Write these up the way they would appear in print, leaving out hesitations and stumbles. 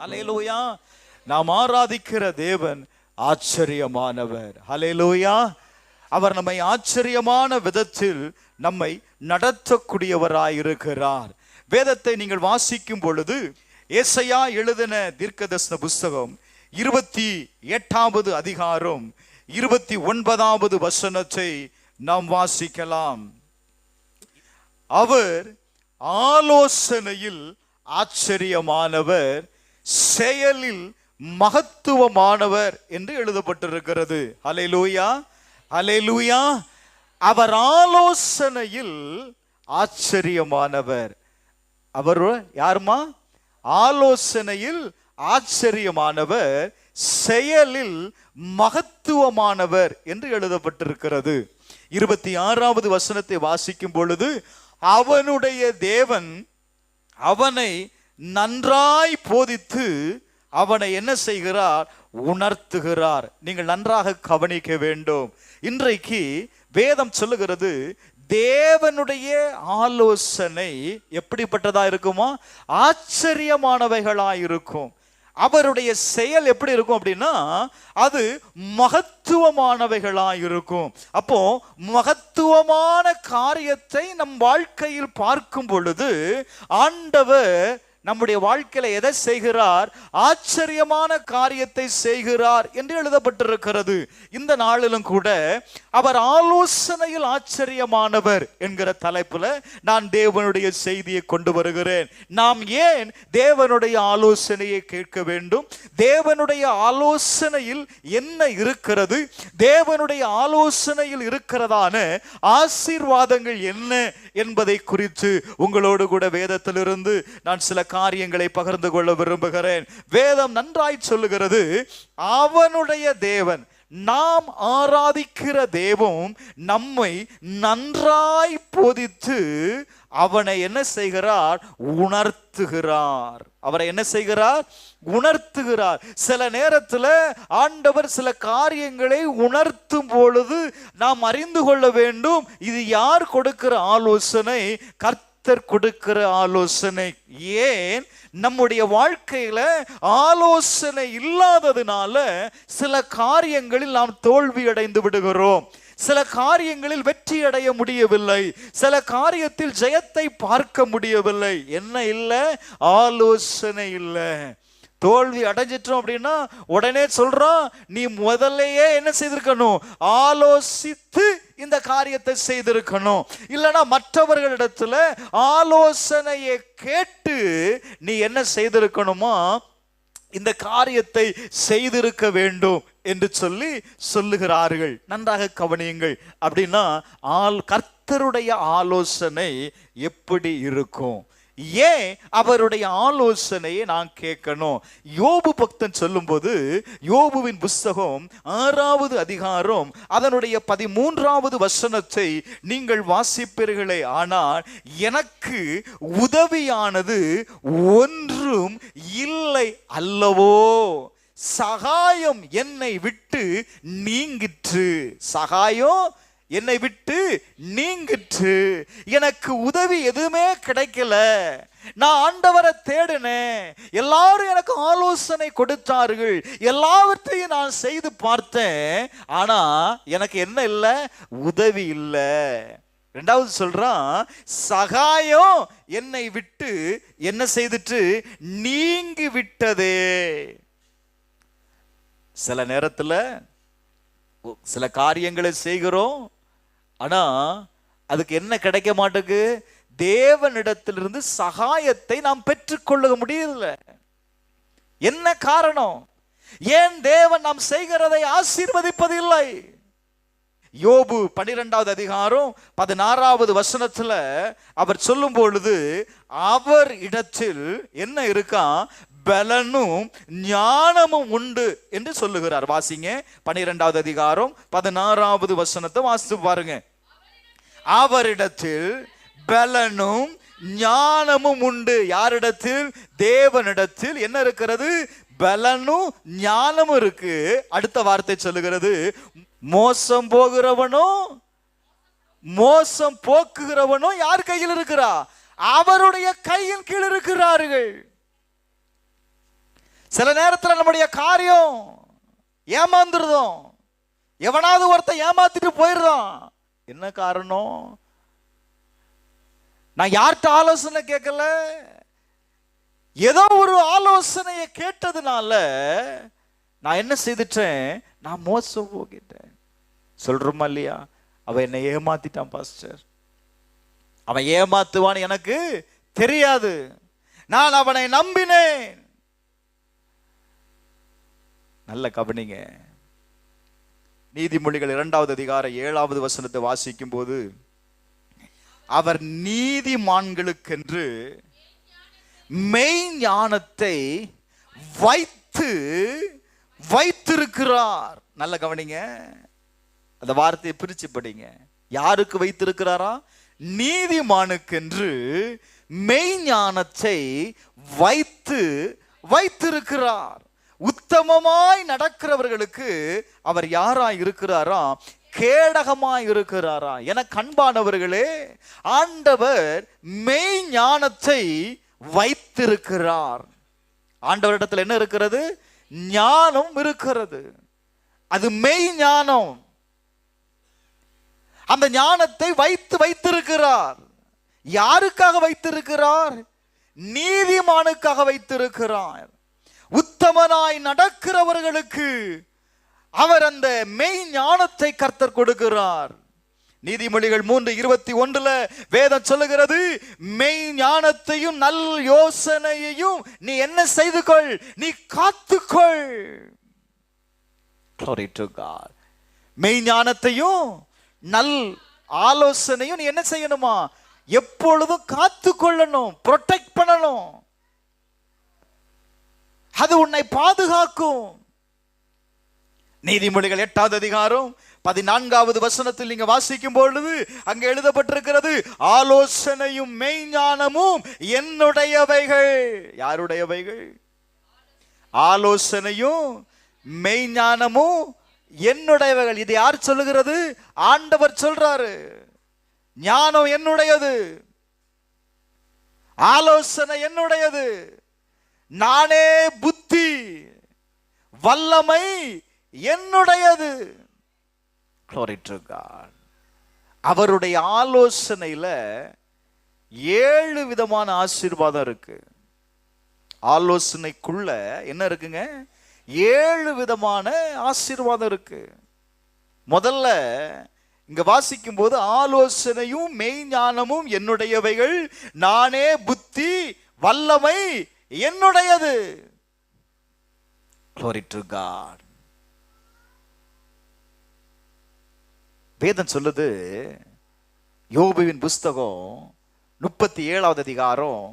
ஹல்லேலூயா. நாம் ஆராதிக்கிற தேவன் ஆச்சரியமானவர். ஹல்லேலூயா. அவர் நம்மை ஆச்சரியமான விதத்தில் நம்மை நடத்தக்கூடியவராயிருக்கிறார். வேதத்தை நீங்கள் வாசிக்கும் பொழுது ஏசாயா எழுதின தீர்க்கதரிசன புஸ்தகம் 28வது அதிகாரம் 29வது வசனத்தை நாம் வாசிக்கலாம். அவர் ஆலோசனையில் ஆச்சரியமானவர், செயலில் மகத்துவமானவர் என்று எழுதப்பட்டிருக்கிறது. ஹல்லேலூயா, ஹல்லேலூயா. அவர் ஆலோசனையில் ஆச்சரியமானவர். அவர் யாருமா? ஆலோசனையில் ஆச்சரியமானவர், செயலில் மகத்துவமானவர் என்று எழுதப்பட்டிருக்கிறது. 26வது வசனத்தை வாசிக்கும் பொழுது அவனுடைய தேவன் அவனை நன்றாய் போதித்து அவனை என்ன செய்கிறார்? உணர்த்துகிறார். நீங்கள் நன்றாக கவனிக்க வேண்டும். இன்றைக்கு வேதம் சொல்லுகிறது, தேவனுடைய ஆலோசனை எப்படிப்பட்டதா இருக்குமா? ஆச்சரியமானவைகளாயிருக்கும். அவருடைய செயல் எப்படி இருக்கும் அப்படின்னா, அது மகத்துவமானவைகளாயிருக்கும். அப்போ மகத்துவமான காரியத்தை நம் வாழ்க்கையில் பார்க்கும் பொழுது ஆண்டவர் நம்முடைய வாழ்க்கையில எதை செய்கிறார்? ஆச்சரியமான காரியத்தை செய்கிறார் என்று எழுதப்பட்டிருக்கிறது. இந்த நாளிலும் கூட அவர் ஆலோசனையில் ஆச்சரியமானவர் என்கிற தலைப்புல நான் தேவனுடைய செய்தியை கொண்டு வருகிறேன். நாம் ஏன் தேவனுடைய ஆலோசனையை கேட்க வேண்டும்? தேவனுடைய ஆலோசனையில் என்ன இருக்கிறது? தேவனுடைய ஆலோசனையில் இருக்கிறதான ஆசீர்வாதங்கள் என்ன என்பதை குறித்து உங்களோடு கூட வேதத்திலிருந்து நான் சில காரியங்களை பகிர்ந்து கொள்ள விரும்புகிறேன். வேதம் நன்றாய் சொல்லுகிறது, அவனுடைய தேவன், நாம் ஆராதிக்கிற தேவன் நம்மை நன்றாய் போதித்து அவனை என்ன செய்கிறார்? உணர்த்துகிறார். அவரை என்ன செய்கிறார்? உணர்த்துகிறார். சில நேரத்தில் ஆண்டவர் சில காரியங்களை உணர்த்தும் பொழுது நாம் அறிந்து கொள்ள வேண்டும், இது யார் கொடுக்கிற ஆலோசனை? கர்த்தர் கொடுக்கிற ஆலோசனை. ஏன்? நம்முடைய வாழ்க்கையில ஆலோசனை இல்லாததுனால சில காரியங்களில் நாம் தோல்வி அடைந்து விடுகிறோம். சில காரியங்களில் வெற்றி அடைய முடியவில்லை. சில காரியத்தில் ஜெயத்தை பார்க்க முடியவில்லை. என்ன இல்லை? ஆலோசனை இல்லை. தோல்வி அடைஞ்சிட்டோம் அப்படின்னா உடனே சொல்றோம், நீ முதல்லையே என்ன செய்திருக்கணும்? ஆலோசித்து இந்த காரியத்தை செய்திருக்கணும். இல்லைன்னா மற்றவர்களிடத்துல ஆலோசனையை கேட்டு நீ என்ன செய்திருக்கணுமா? இந்த காரியத்தை செய்திருக்க வேண்டும் என்று சொல்லி சொல்லுகிறார்கள். நன்றாக கவனியுங்கள். அப்படின்னா கர்த்தருடைய ஆலோசனை எப்படி இருக்கும்? ஏன் அவருடைய ஆலோசனையை நான் கேட்கணும்? யோபு பக்தன் சொல்லும்போது, யோபுவின் புஸ்தகம் 6வது அதிகாரம் அதனுடைய 13வது வசனத்தை நீங்கள் வாசிப்பீர்களே, ஆனால் எனக்கு உதவியானது ஒன்றும் இல்லை அல்லவோ, சகாயம் என்னை விட்டு நீங்கிற்று. சகாயம் என்னை விட்டு நீங்கிற்று. எனக்கு உதவி எதுவுமே கிடைக்கல. நான் ஆண்டவரை தேடினேன், எல்லாரும் எனக்கு ஆலோசனை கொடுத்தார்கள், எல்லாவற்றையும் நான் செய்து பார்த்தேன், ஆனா எனக்கு என்ன இல்லை? உதவி இல்லை. ரெண்டாவது சொல்றான், சகாயம் என்னை விட்டு என்ன செய்துட்டு? நீங்கி விட்டதே. சில நேரத்துல சில காரியங்களை செய்கிறோம், ஆனா அதுக்கு என்ன கிடைக்க மாட்டேங்குது? தேவனிடத்திலிருந்து சகாயத்தை நாம் பெற்றுக்கொள்ள முடியல. என்ன காரணம்? ஏன் தேவன் நாம் செய்கிறதை ஆசீர்வதிப்பதில்லை? யோபு 12வது அதிகாரம் 16வது வசனத்துல அவர் சொல்லும் பொழுது, அவர் இடத்தில் என்ன இருக்கா? பலனும் ஞானமும் உண்டு என்று சொல்லுகிறார். வாசிங்க 12வது அதிகாரம் 16வது வசனத்தை வாசித்து பாருங்க. அவரிடத்தில் பலனும் ஞானமும் உண்டு. யாரிடத்தில்? தேவனிடத்தில் என்ன இருக்கிறது? பலனும் ஞானமும் இருக்கு. அடுத்த வார்த்தை சொல்லுகிறது, மோசம் போகிறவனும் மோசம் போக்குகிறவனும் யார் கையில் இருக்கிறா? அவருடைய கையின் கீழ் இருக்கிறார்கள். சில நேரத்தில் நம்முடைய காரியம் ஏமாந்துருதோம். எவனாவது ஒருத்தன் ஏமாத்திட்டு போயிடுறான். என்ன காரணம்? நான் யார்கிட்ட ஆலோசனை கேட்கல, ஏதோ ஒரு ஆலோசனையை கேட்டதுனால நான் என்ன செய்துட்டேன்? நான் மோசம் போகிட்டேன். சொல்றோமா இல்லையா? அவன் என்னை ஏமாத்திட்டான் பாஸ்டர், அவன் ஏமாத்துவான்னு எனக்கு தெரியாது, நான் அவனை நம்பினேன். நல்ல கவனிங்க. நீதிமொழிகள் 2வது அதிகாரம் 7வது வசனத்தை வாசிக்கும் போது, அவர் நீதிமான்களுக்கென்று மெய் ஞானத்தை வைத்திருக்கிறார். நல்ல கவனிங்க, அந்த வார்த்தையை பிரிச்சு படிங்க. யாருக்கு வைத்திருக்கிறாரா? நீதிமானுக்கென்று மெய் ஞானத்தை வைத்திருக்கிறார். உத்தமமாய் நடக்கிறவர்களுக்கு அவர் யாராய் இருக்கிறாரா? கேடகமாய் இருக்கிறாரா? என கண்பானவர்களே, ஆண்டவர் மெய் ஞானத்தை வைத்திருக்கிறார். ஆண்டவரிடத்தில் என்ன இருக்கிறது? ஞானம் இருக்கிறது. அது மெய் ஞானம். அந்த ஞானத்தை வைத்திருக்கிறார். யாருக்காக வைத்திருக்கிறார்? நீதிமானுக்காக வைத்திருக்கிறார். உத்தமனாய் நடக்கிறவர்களுக்கு அவர் அந்த மெய் ஞானத்தை கர்த்தர் கொடுக்கிறார். நீதிமொழிகள் 3:21 வேதம் சொல்லுகிறது, மெய் ஞானத்தையும் நல் யோசனையையும் நீ என்ன செய்து கொள்? நீ காத்துக்கொள். Glory to God. மெய் ஞானத்தையும் நல் ஆலோசனையும் நீ என்ன செய்யணுமா? எப்பொழுதும் காத்து கொள்ளணும், ப்ரொடெக்ட் பண்ணணும். அது உன்னை பாதுகாக்கும். நீதிமொழிகள் 8வது அதிகாரம் 14வது வசனத்தில் நீங்க வாசிக்கும் பொழுது அங்க எழுதப்பட்டிருக்கிறது, ஆலோசனையும் மெய்ஞானமும் என்னுடையவைகள். யாருடையவைகள்? ஆலோசனையும் மெய்ஞானமும் என்னுடையவைகள். இது யார் சொல்லுகிறது? ஆண்டவர் சொல்றாரு. ஞானம் என்னுடையது, ஆலோசனை என்னுடையது, நானே புத்தி, வல்லமை என்னுடையது. Glory to God. அவருடைய ஆலோசனையில 7 விதமான ஆசீர்வாதம் இருக்கு. ஆலோசனைக்குள்ள என்ன இருக்குங்க? 7 விதமான ஆசீர்வாதம் இருக்கு. முதல்ல இங்க வாசிக்கும் போது, ஆலோசனையும் மெய்ஞானமும் என்னுடையவைகள், நானே புத்தி, வல்லமை என்னுடையது. Glory to God. வேதம் சொல்லுது, யோபுவின் புஸ்தகம் 37வது அதிகாரம்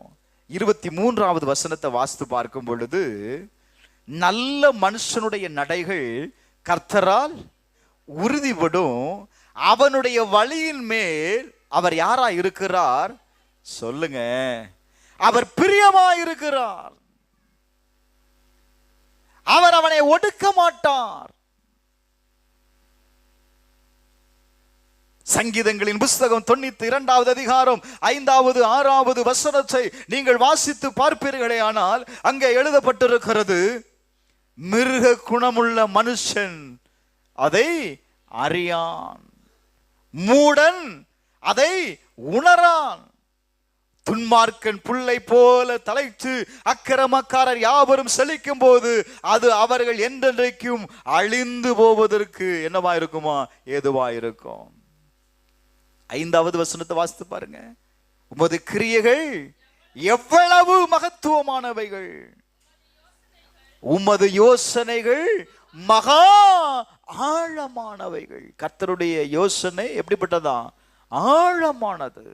23வது வசனத்தை வாசித்து பார்க்கும் பொழுது, நல்ல மனுஷனுடைய நடைகள் கர்த்தரால் உறுதிப்படும், அவனுடைய வழியின் மேல் அவர் யாரா இருக்கிறார்? சொல்லுங்க, அவர் பிரியமாயிருக்கிறார். அவர் அவனை ஒடுக்க மாட்டார். சங்கீதங்களின் புஸ்தகம் 92வது அதிகாரம் 5வது 6வது வசனத்தை நீங்கள் வாசித்து பார்ப்பீர்களே ஆனால் அங்கே எழுதப்பட்டிருக்கிறது, மிருக குணமுள்ள மனுஷன் அதை அறியான், மூடன் அதை உணரான், துன்மார்க்கன் புல்லை போல தலைத்து அக்கிரமக்காரர் யாவரும் செழிக்கும் போது அது அவர்கள் என்றென்றைக்கும் அழிந்து போவதற்கு என்னவா இருக்குமா? ஏதுவா இருக்கும். 5வது வசனத்தை வாசித்து பாருங்க, உமது கிரியைகள் எவ்வளவு மகத்துவமானவைகள், உமது யோசனைகள் மகா ஆழமானவைகள். கர்த்தருடைய யோசனை எப்படிப்பட்டதா? ஆழமானது.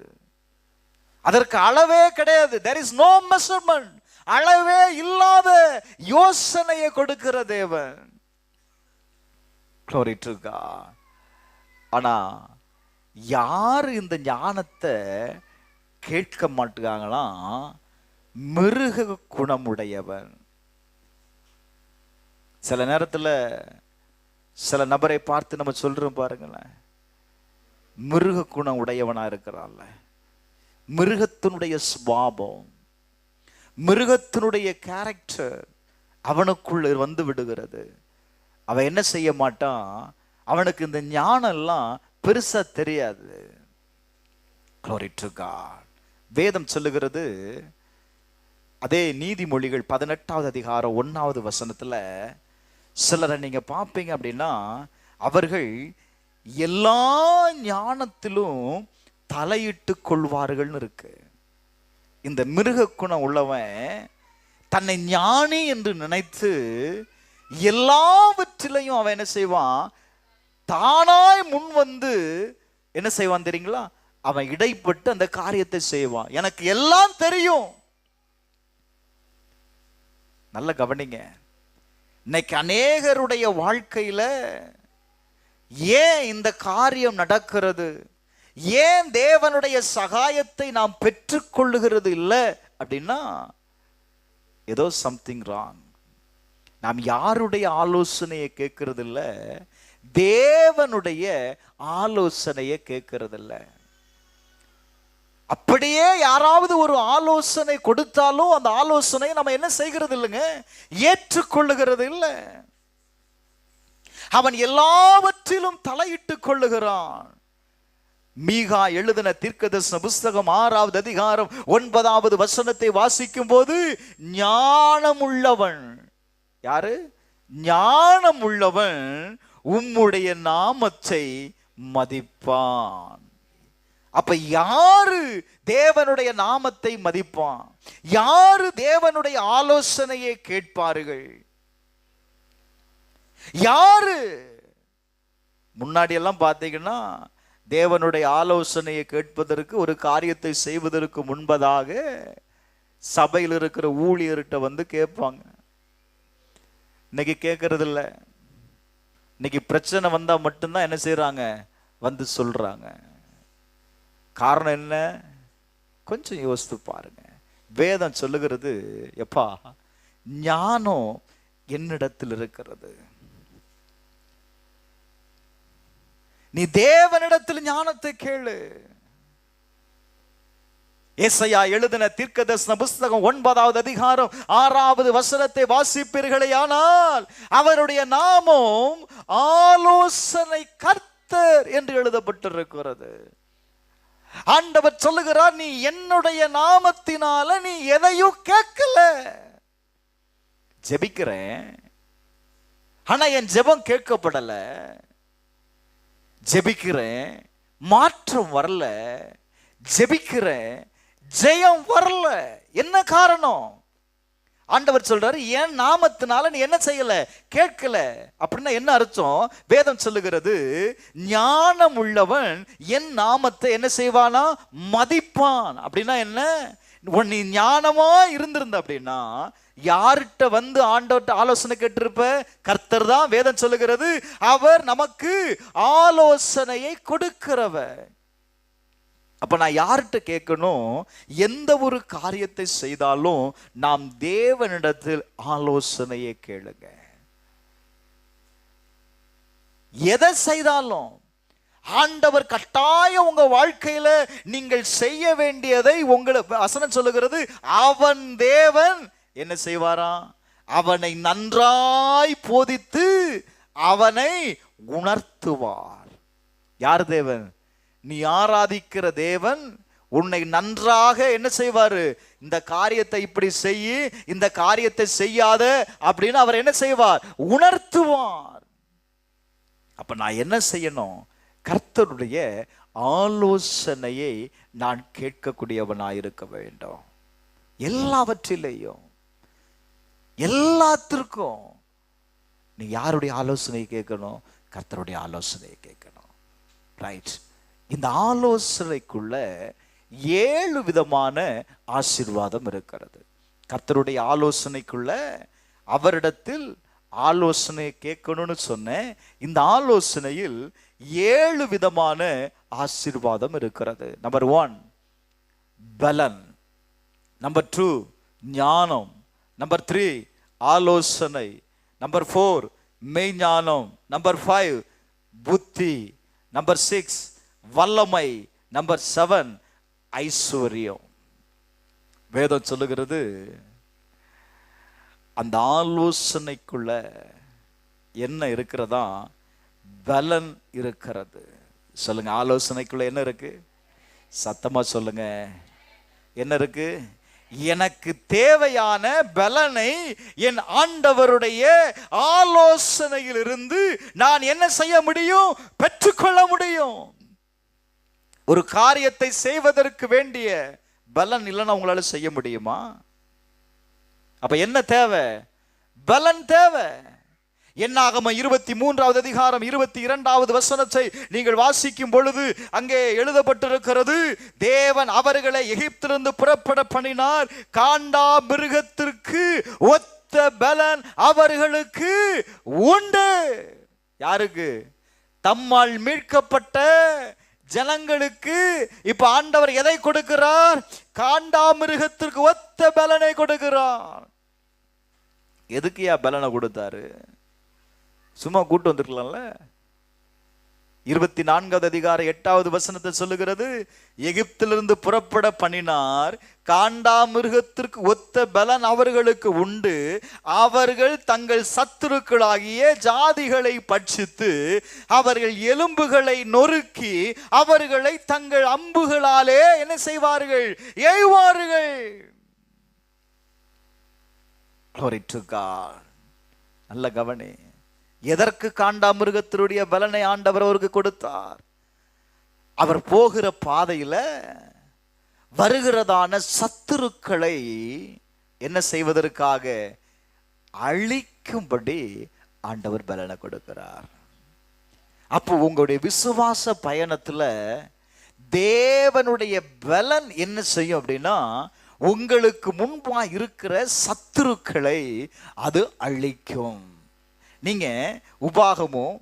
அதற்கு அளவே கிடையாது. There is no measurement. அளவே இல்லாத யோசனையை கொடுக்கிற தேவன். Glory to God. ஆனா யார் இந்த ஞானத்தை கேட்க மாட்டாங்களாம்? மிருக குணமுடையவன். சில நேரத்தில் சில நபரை பார்த்து நம்ம சொல்றோம் பாருங்களேன், மிருக குணம் உடையவனா இருக்கிறான்ல. மிருகத்தினுடைய சுபாவம், மிருகத்தினுடைய கேரக்டர், அவனுக்குள் வந்து விடுகிறது. அவன் என்ன செய்ய மாட்டான், அவனுக்கு இந்த ஞானம் எல்லாம் பெருசா தெரியாது. Glory to God. வேதம் சொல்லுகிறது, அதே நீதிமொழிகள் 18வது அதிகாரம் 1வது வசனத்துல சிலரை நீங்க பார்ப்பீங்க அப்படின்னா, அவர்கள் எல்லா ஞானத்திலும் தலையிட்டு கொள்வார்கள்னு இருக்கு. இந்த மிருக குணம் உள்ளவன் தன்னை ஞானி என்று நினைத்து எல்லாவற்றிலையும் அவன் என்ன செய்வான், தானாய் முன் வந்து என்ன செய்வான் தெரியுங்களா, அவன் இடைப்பட்டு அந்த காரியத்தை செய்வான். எனக்கு எல்லாம் தெரியும். நல்ல கவனிங்க, இன்னைக்கு அநேகருடைய வாழ்க்கையில ஏன் இந்த காரியம் நடக்கிறது, ஏன் தேவனுடைய சகாயத்தை நாம் பெற்றுக்கொள்ளுகிறது இல்லை அப்படின்னா, ஏதோ சம்திங் ராங். நாம் யாருடைய ஆலோசனையை கேட்கறது இல்லை, தேவனுடைய ஆலோசனையை கேட்கறது இல்லை. அப்படியே யாராவது ஒரு ஆலோசனை கொடுத்தாலும் அந்த ஆலோசனையை நம்ம என்ன செய்கிறது இல்லைங்க, ஏற்றுக்கொள்ளுகிறது இல்லை. அவன் எல்லாவற்றிலும் தலையிட்டு கொள்ளுகிறான். மீகா எழுதின தீர்க்கதரிசன புஸ்தகம் 6வது அதிகாரம் 9வது வசனத்தை வாசிக்கும் போது, ஞானம் உள்ளவன், யாரு ஞானம் உள்ளவன் உம்முடைய நாமத்தை மதிப்பான். அப்ப யாரு தேவனுடைய நாமத்தை மதிப்பான், யாரு தேவனுடைய ஆலோசனையை கேட்பார்கள், யாரு? முன்னாடி எல்லாம் பார்த்தீங்கன்னா தேவனுடைய ஆலோசனையை கேட்பதற்கு, ஒரு காரியத்தை செய்வதற்கு முன்பதாக சபையில் இருக்கிற ஊழியர்கிட்ட வந்து கேட்பாங்க. இன்னைக்கு கேட்கறது இல்லை. இன்னைக்கு பிரச்சனை வந்தா மட்டும்தான் என்ன செய்யறாங்க, வந்து சொல்றாங்க. காரணம் என்ன? கொஞ்சம் யோசித்து பாருங்க. வேதம் சொல்லுகிறது, எப்பா ஞானம் என்னிடத்தில் இருக்கிறது, நீ தேவனிடத்தில் ஞானத்தை கேளு. ஏசாயா எழுதின தீர்க்கதரிசன புஸ்தகம் 9வது அதிகாரம் 6வது வசனத்தை வாசிப்பீர்களேயானால், அவருடைய நாமம் ஆலோசனை கர்த்தர் என்று எழுதப்பட்டிருக்கிறது. ஆண்டவர் சொல்லுகிறார், நீ என்னுடைய நாமத்தினால நீ எதையும் கேட்கல. ஜெபிக்கிறேன், ஆனா என் ஜெபம் கேட்கப்படல. ஜெபிக்கிறேன், மாற்றம் வரல. ஜெபிக்கிறேன், ஜெயம் வரல. என்ன காரணம்? ஆண்டவர் சொல்றாரு, என் நாமத்தினால நீ என்ன செய்யல, கேட்கல. அப்படின்னா என்ன அர்த்தம்? வேதம் சொல்லுகிறது, ஞானம் உள்ளவன் என் நாமத்தை என்ன செய்வானா, மதிப்பான். அப்படின்னா என்ன? நீ ஞானமா இருந்திருந்த அப்படின்னா யார்கிட்ட வந்து ஆண்டவர்கிட்ட ஆலோசனை கேட்டிருப்ப? கர்த்தர் தான். வேதம் சொல்லுகிறது, அவர் நமக்கு ஆலோசனையை கொடுக்கிறவர். அப்ப நான் யார்கிட்ட கேட்கணும்? எந்த ஒரு காரியத்தை செய்தாலும் நாம் தேவனிடத்தில் ஆலோசனையை கேளுங்க. எதை செய்தாலும் ஆண்டவர் கட்டாயம் உங்க வாழ்க்கையில நீங்கள் செய்ய வேண்டியதை உங்களை வசனம் சொல்லுகிறது, அவன் தேவன் என்ன செய்வாராம், அவனை நன்றாய் போதித்து அவனை உணர்த்துவார். யார் தேவன்? நீ ஆராதிக்கிற தேவன் உன்னை நன்றாக என்ன செய்வாரு, இந்த காரியத்தை இப்படி செய்ய, இந்த காரியத்தை செய்யாத அப்படின்னு அவர் என்ன செய்வார், உணர்த்துவார். அப்ப நான் என்ன செய்யணும்? கர்த்தருடைய ஆலோசனையை நான் கேட்கக்கூடியவனாயிருக்க வேண்டும். எல்லாவற்றிலேயும், எல்லாத்திற்கும் நீ யாருடைய ஆலோசனை கேட்கணும்? கர்த்தருடைய ஆலோசனையை கேட்கணும். ரைட். இந்த ஆலோசனைக்குள்ள 7 விதமான ஆசீர்வாதம் இருக்கிறது. கர்த்தருடைய ஆலோசனைக்குள்ள அவரிடத்தில் ஆலோசனை கேட்கணும்னு சொன்னேன். இந்த ஆலோசனையில் 7 விதமான ஆசீர்வாதம் இருக்கிறது. நம்பர் 1 பலன், நம்பர் 2 ஞானம், நம்பர் 3 ஆலோசனை, நம்பர் 4 மெய்ஞானம், நம்பர் 5 புத்தி, நம்பர் 6 வல்லமை, நம்பர் 7 ஐஸ்வர்யம். வேதம் சொல்லுகிறது, அந்த ஆலோசனைக்குள்ள என்ன இருக்கிறதா? பலன் இருக்கிறது. சொல்லுங்க, ஆலோசனைக்குள்ள என்ன இருக்கு? சத்தமா சொல்லுங்க, என்ன இருக்கு? எனக்கு தேவையான பலனை என் ஆண்டவருடைய ஆலோசனையில் இருந்து நான் என்ன செய்ய முடியும்? பெற்றுக்கொள்ள முடியும். ஒரு காரியத்தை செய்வதற்கு வேண்டிய பலன் இல்லைன்னா உங்களால செய்ய முடியுமா? அப்ப என்ன தேவை? பலன் தேவை. என்னாகமம் 23வது அதிகாரம் 22வது வசனத்தை நீங்கள் வாசிக்கும் பொழுது அங்கே எழுதப்பட்டிருக்கிறது, தேவன் அவர்களை எகிப்திலிருந்து புறப்பட பண்ணினார், காண்டா மிருகத்திற்கு ஒத்த பலன் அவர்களுக்கு உண்டு. யாருக்கு? தம்மால் மீட்கப்பட்ட ஜனங்களுக்கு. இப்ப ஆண்டவர் எதை கொடுக்கிறார்? காண்டா மிருகத்திற்கு ஒத்த பலனை கொடுக்கிறார். எதுக்குயா பலனை கொடுத்தாரு? சும்மா கூட்டு வந்திருக்கலாம்ல. 24வது அதிகாரம் 8வது வசனத்தை சொல்லுகிறது, எகிப்திலிருந்து புறப்பட பண்ணினார், காண்டா மிருகத்திற்கு ஒத்த பலன் அவர்களுக்கு உண்டு, அவர்கள் தங்கள் சத்துருக்களாகிய ஜாதிகளை பட்சித்து அவர்கள் எலும்புகளை நொறுக்கி அவர்களை தங்கள் அம்புகளாலே என்ன செய்வார்கள்? எய்வார்கள். நல்ல கவனி. எதற்கு காண்டா மிருகத்தினுடைய பலனை ஆண்டவர் அவருக்கு கொடுத்தார்? அவர் போகிற பாதையில வருகிறதான சத்துருக்களை என்ன செய்வதற்காக? அழிக்கும்படி ஆண்டவர் பலனை கொடுக்கிறார். அப்போ உங்களுடைய விசுவாச பயணத்துல தேவனுடைய பலன் என்ன செய்யும் அப்படின்னா, உங்களுக்கு முன்பா இருக்கிற சத்துருக்களை அது அழிக்கும். நீங்க உபாகமும்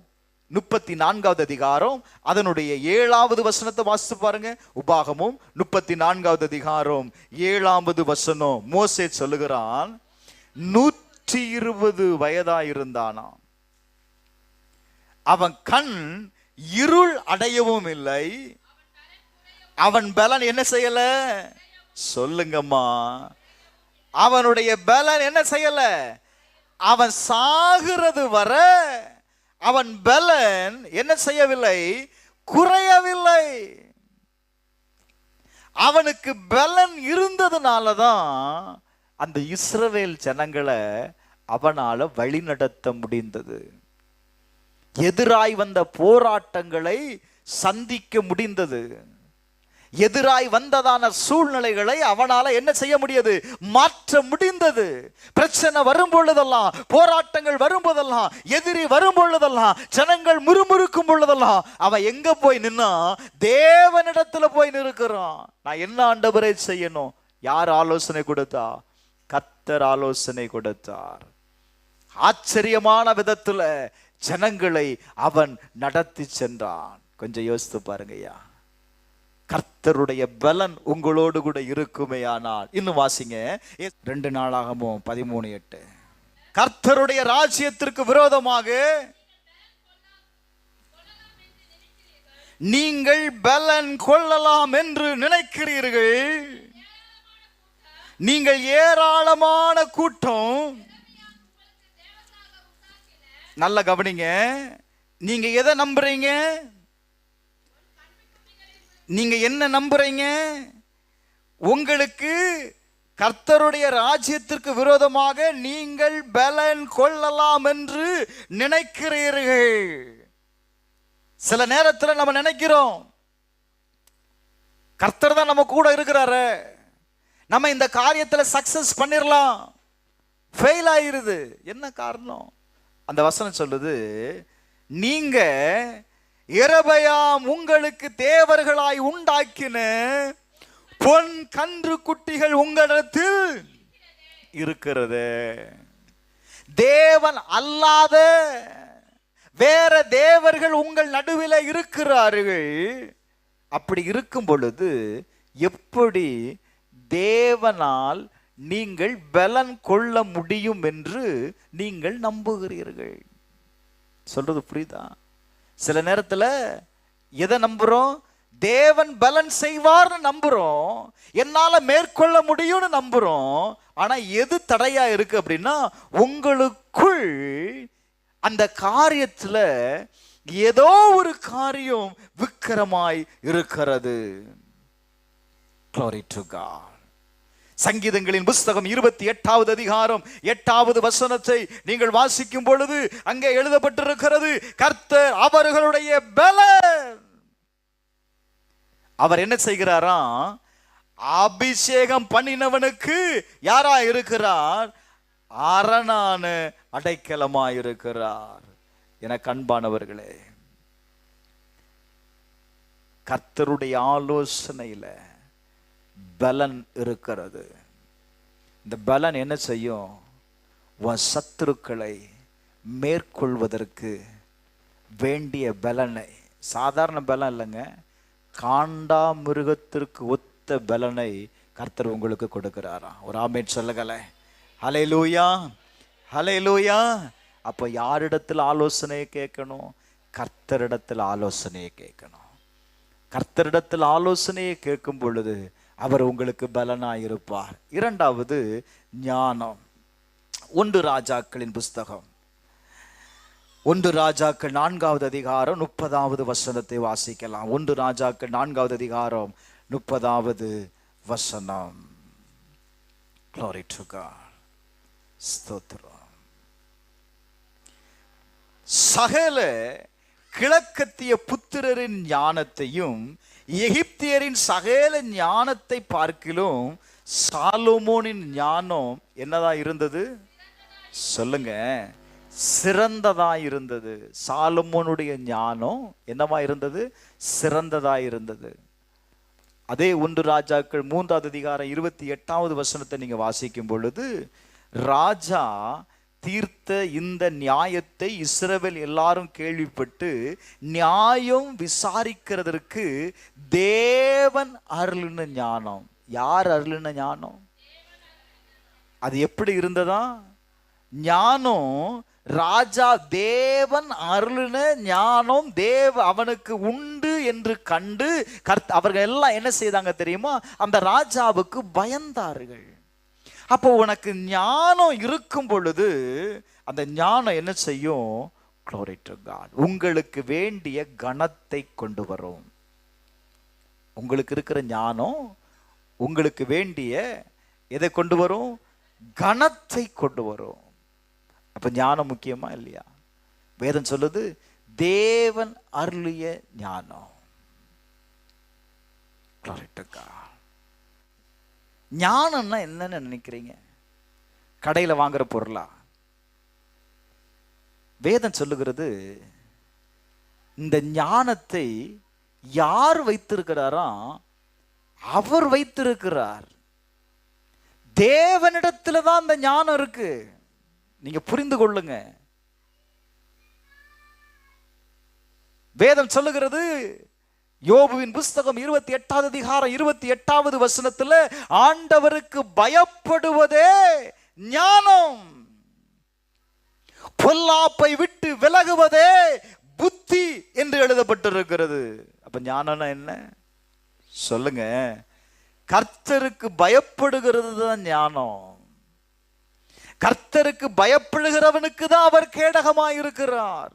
34வது அதிகாரம் அதனுடைய 7வது வசனத்தை வாசித்து பாருங்க. உபாகமும் 34வது அதிகாரம் 7வது வசனம். மோசே சொல்லுகிறான், 120 வயதாயிருந்தானாம், அவன் கண் இருள் அடையவும் இல்லை, அவன் பலன் என்ன செய்யல? சொல்லுங்கம்மா, அவனுடைய பலன் என்ன செய்யல? அவன் சாகிறது வர அவன் பலன் என்ன செய்யவில்லை? குறையவில்லை. அவனுக்கு பலன் இருந்ததுனாலதான் அந்த இஸ்ரவேல் ஜனங்களை அவனால வழி நடத்த முடிந்தது. எதிராய் வந்த போராட்டங்களை சந்திக்க முடிந்தது. எதிராய் வந்ததான சூழ்நிலைகளை அவனால என்ன செய்ய முடியாது? மாற்ற முடிந்தது. பிரச்சனை வரும் பொழுதெல்லாம், போராட்டங்கள் வரும் போதெல்லாம், எதிரி வரும் பொழுதெல்லாம், ஜனங்கள் முறுமுறுக்கும் பொழுதெல்லாம் அவன் எங்க போய் நின்னா? தேவனிடத்துல போய் நிற்கிறான். நான் என்ன ஆண்டவரை செய்யணும்? யார் ஆலோசனை கொடுத்தா? கர்த்தர் ஆலோசனை கொடுத்தார். ஆச்சரியமான விதத்துல ஜனங்களை அவன் நடத்தி சென்றான். கொஞ்சம் யோசித்து பாருங்கய்யா. கர்த்தருடைய பலன் உங்களோடு கூட இருக்குமே. ஆனால் இன்னும் வாசிங்க, 2 நாளாகமம் 13:8. கர்த்தருடைய ராஜ்யத்திற்கு விரோதமாக நீங்கள் பலன் கொள்ளலாம் என்று நினைக்கிறீர்கள். நீங்கள் ஏராளமான கூட்டம். நல்ல கவனிங்க, நீங்க எதை நம்புறீங்க? நீங்க என்ன நம்புறீங்க? உங்களுக்கு கர்த்தருடைய ராஜ்யத்திற்கு விரோதமாக நீங்கள் பலன் கொள்ளலாம் என்று நினைக்கிறீர்கள். சில நேரத்தில் நம்ம நினைக்கிறோம், கர்த்தர் தான் நம்ம கூட இருக்கிறாரு, நம்ம இந்த காரியத்தில் சக்சஸ் பண்ணிடலாம். ஃபெயில் ஆயிருது. என்ன காரணம்? அந்த வசனம் சொல்லுது, நீங்க எரபயாம் உங்களுக்கு தேவர்களாய் உண்டாக்கின பொன் கன்று குட்டிகள் உங்களிடத்தில் இருக்கிறது. தேவன் அல்லாத வேற தேவர்கள் உங்கள் நடுவில் இருக்கிறார்கள். அப்படி இருக்கும் பொழுது எப்படி தேவனால் நீங்கள் பலன் கொள்ள முடியும் என்று நீங்கள் நம்புகிறீர்கள்? சொல்றது புரியுதா? சில நேரத்துல எதை நம்புறோம்? தேவன் பலன் செய்வார்னு நம்புறோம், என்னால மேற்கொள்ள முடியும்னு நம்புறோம். ஆனா எது தடையா இருக்கு அப்படின்னா, உங்களுக்குள் அந்த காரியத்துல ஏதோ ஒரு காரியம் விக்கிரமாய் இருக்கிறது. Glory to God. சங்கீதங்களின் புஸ்தகம் 28வது அதிகாரம் 8வது வசனத்தை நீங்கள் வாசிக்கும் பொழுது அங்கே எழுதப்பட்டிருக்கிறது, கர்த்தர் அவர்களுடைய பலன். அவர் என்ன செய்கிறாராம்? அபிஷேகம் பண்ணினவனுக்கு யாரா இருக்கிறார்? அரணான அடைக்கலமாய் இருக்கிறார். என அன்பானவர்களே, கர்த்தருடைய ஆலோசனையில பலன் இருக்கிறது. இந்த பலன் என்ன செய்யும்? உன் சத்துருக்களை மேற்கொள்வதற்கு வேண்டிய பலனை, சாதாரண பலன் இல்லைங்க, காண்டா மிருகத்திற்கு ஒத்த பலனை கர்த்தர் உங்களுக்கு கொடுக்கிறாராம். ஒரு ஆமென் சொல்லுங்களே. ஹல்லேலூயா, ஹல்லேலூயா. அப்போ யாரிடத்தில் ஆலோசனையை கேட்கணும்? கர்த்தரிடத்தில் ஆலோசனையை கேட்கணும். கர்த்தரிடத்தில் ஆலோசனையை கேட்கும் பொழுது அவர் உங்களுக்கு பலனாயிருப்பார். இரண்டாவது ஞானம். 1 ராஜாக்களின் புஸ்தகம் 1 ராஜாக்கள் 4வது அதிகாரம் 30வது வசனத்தை வாசிக்கலாம். 1 ராஜாக்கள் 4வது அதிகாரம் 30வது வசனம். Glory to God. ஸ்தோத்திரம். சகல கிழக்கத்திய புத்திரரின் ஞானத்தையும் எகிப்தியரின் சகல ஞானத்தை பார்க்கிலும் சாலோமோனின் ஞானம் என்னதா இருந்தது? சொல்லுங்க. சிறந்ததா இருந்தது. சாலோமோனுடைய ஞானம் என்னவா இருந்தது? சிறந்ததா இருந்தது. அதே 1 ராஜாக்கள் 3வது அதிகாரம் 28வது வசனத்தை நீங்க வாசிக்கும் பொழுது, ராஜா தீர்த்த இந்த நியாயத்தை இஸ்ரவேல் எல்லாரும் கேள்விப்பட்டு நியாயம் விசாரிக்கிறதற்கு தேவன் அருளின ஞானம். யார் அருளின ஞானம்? அது எப்படி இருந்ததா? ஞானம் ராஜா தேவன் அருளின ஞானம் அவனுக்கு உண்டு என்று கண்டு அவர்கள் எல்லாம் என்ன செய்தாங்க தெரியுமா? அந்த ராஜாவுக்கு பயந்தார்கள். அப்போ உனக்கு ஞானம் இருக்கும் பொழுது அந்த ஞானம் என்ன செய்யும்? Glory to God. உங்களுக்கு வேண்டிய கனத்தை கொண்டு வரும். உங்களுக்கு இருக்கிற ஞானம் உங்களுக்கு வேண்டிய எதை கொண்டு வரும்? கனத்தை கொண்டு வரும். அப்ப ஞானம் முக்கியமா இல்லையா? வேதம் சொல்லுது, தேவன் அருளிய ஞானம். Glory to God. ஞானம்னா என்னன்னு நினைக்கிறீங்க? கடையில வாங்குற பொருளா? வேதம் சொல்லுகிறது, இந்த ஞானத்தை யார் வைத்திருக்கிறாராம்? அவர் வைத்திருக்கிறார். தேவனிடத்துல தான் அந்த ஞானம் இருக்கு. நீங்க புரிந்து கொள்ளுங்க. வேதம் சொல்லுகிறது, யோபுவின் புஸ்தகம் 28வது அதிகாரம் 28வது வசனத்துல, ஆண்டவருக்கு பயப்படுவதே ஞானம், பொல்லாப்பை விட்டு விலகுவதே புத்தி என்று எழுதப்பட்டிருக்கிறது. அப்ப ஞானம்னா என்ன? சொல்லுங்க. கர்த்தருக்கு பயப்படுகிறது தான் ஞானம். கர்த்தருக்கு பயப்படுகிறவனுக்கு தான் அவர் கேடகமாயிருக்கிறார்.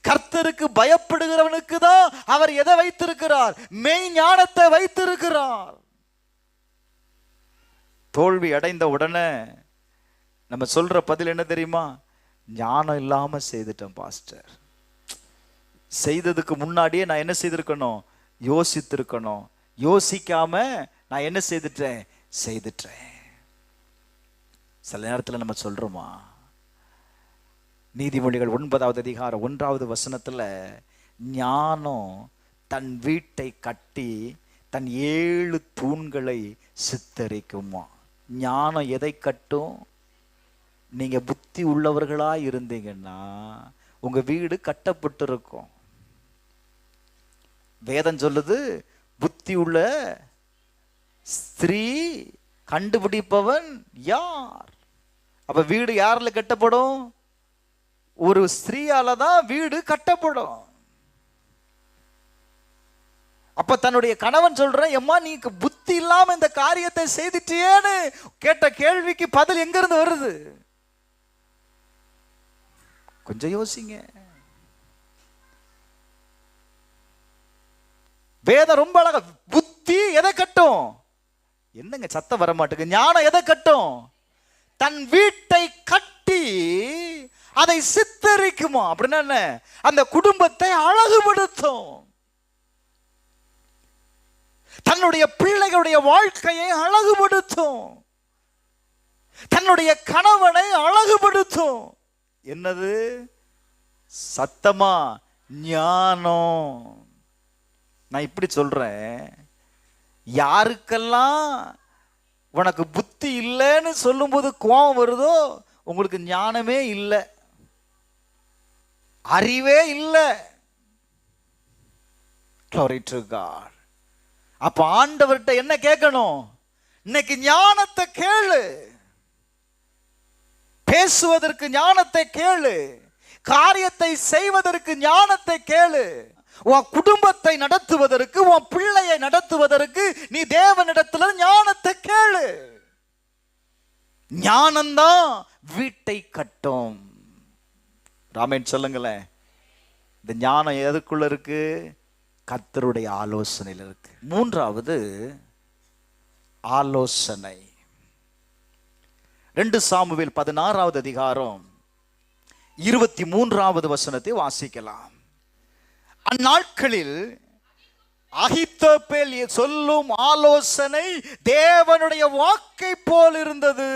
கர்த்தருக்கு பயப்படுகிறவனுக்கு தான் அவர் எதை வைத்திருக்கிறார்? மெய் ஞானத்தை வைத்திருக்கிறார். தோல்வி அடைந்த உடனே நம்ம சொல்ற பதில் என்ன தெரியுமா? ஞானம் இல்லாம செய்துட்டேன் பாஸ்டர். செய்ததுக்கு முன்னாடியே நான் என்ன செய்திருக்கணும்? யோசித்திருக்கணும். யோசிக்காம நான் என்ன செய்துட்டேன்? செய்துட்டேன். சில நேரத்தில் நம்ம சொல்றோமா? நீதிமொழிகள் 9வது அதிகாரம் 1வது வசனத்துல, ஞானம் தன் வீட்டை கட்டி தன் 7 தூண்களை சித்தரிக்குமா. ஞானம் எதை கட்டும்? நீங்க புத்தி உள்ளவர்களா இருந்தீங்கன்னா உங்க வீடு கட்டப்பட்டிருக்கும். வேதம் சொல்லுது, புத்தி உள்ள ஸ்திரீ கண்டுபிடிப்பவன் யார்? அப்ப வீடு யாரில் கட்டப்படும்? ஒரு ஸ்திரீயால தான் வீடு கட்டப்படும். அப்ப தன்னுடைய கணவன் சொல்ற, எம்மா நீ புத்தி இல்லாம இந்த காரியத்தை செய்துட்டியேன்னு கேட்ட கேள்விக்கு பதில் எங்க இருந்து வருது? கொஞ்சம் யோசிங்க. வேதம் ரொம்ப அழகா, புத்தி எதை கட்டும்? என்னங்க சத்தம் வர மாட்டேங்குது? ஞானம் எதை கட்டும்? தன் வீட்டை கட்டி அதை சித்தரிக்குமா? அப்படின்னா என்ன? அந்த குடும்பத்தை அழகுபடுத்தும். தன்னுடைய பிள்ளைகளுடைய வாழ்க்கையை அழகுபடுத்தும். தன்னுடைய கணவனை அழகுபடுத்தும். என்னது? சத்தமா ஞானம். நான் இப்படி சொல்றேன், யாருக்கெல்லாம் உனக்கு புத்தி இல்லைன்னு சொல்லும்போது கோபம் வருதோ, உங்களுக்கு ஞானமே இல்லை, அறிவே இல்லை. Glory to God. அப்ப ஆண்டவர்கிட்ட என்ன கேட்கணும்? இன்னைக்கு ஞானத்தை கேளு, பேசுவதற்கு ஞானத்தை கேளு, காரியத்தை செய்வதற்கு ஞானத்தை கேளு. உன் குடும்பத்தை நடத்துவதற்கு, உன் பிள்ளையை நடத்துவதற்கு நீ தேவனிடத்துல ஞானத்தை கேளு. ஞானம்தான் வீட்டை கட்டும். ராமேன் சொல்லுங்களேன். இந்த ஞானம் எதுக்குள்ள இருக்கு? கர்த்தருடைய ஆலோசனையில் இருக்கு. மூன்றாவது ஆலோசனை. 2 சாமுவேல் 16வது அதிகாரம் 23வது வசனத்தை வாசிக்கலாம். அந்நாட்களில் அகித்தோப்பேல் சொல்லும் ஆலோசனை தேவனுடைய வாக்கை போல் இருந்தது.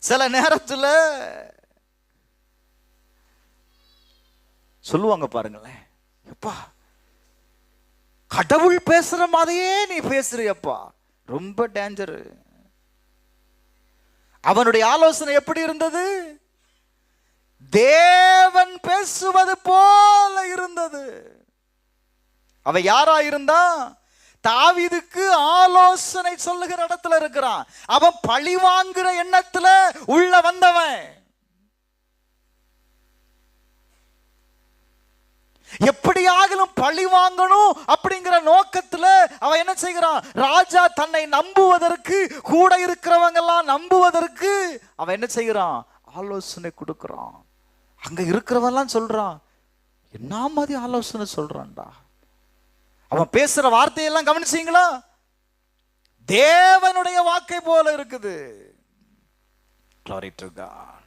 சில நேரத்தில் சொல்லுவாங்க பாருங்களேன், எப்பா கடவுள் பேசுற மாதிரியே நீ பேசுறியப்பா, ரொம்ப டேஞ்சரு. அவனுடைய ஆலோசனை எப்படி இருந்தது? தேவன் பேசுவது போல இருந்தது. அவன் யாரா இருந்தா? தாவீதுக்கு ஆலோசனை சொல்லுகிற இடத்துல இருக்கிறான். அவன் பழி வாங்குற எண்ணத்துல உள்ள வந்தவன். எப்படியாகிலும் பழி வாங்கணும் அப்படிங்கிற நோக்கத்துல அவன் என்ன செய்கிறான்? ராஜா தன்னை நம்புவதற்கு, கூட இருக்கிறவங்க எல்லாம் நம்புவதற்கு அவன் என்ன செய்கிறான்? ஆலோசனை கொடுக்கிறான். அங்க இருக்கிறவெல்லாம் சொல்றான், என்ன மாதிரி ஆலோசனை சொல்றான்டா. அவன் பேசுற வார்த்தையெல்லாம் கவனிச்சீங்களா? தேவனுடைய வாக்கை போல இருக்குது. Glory to God.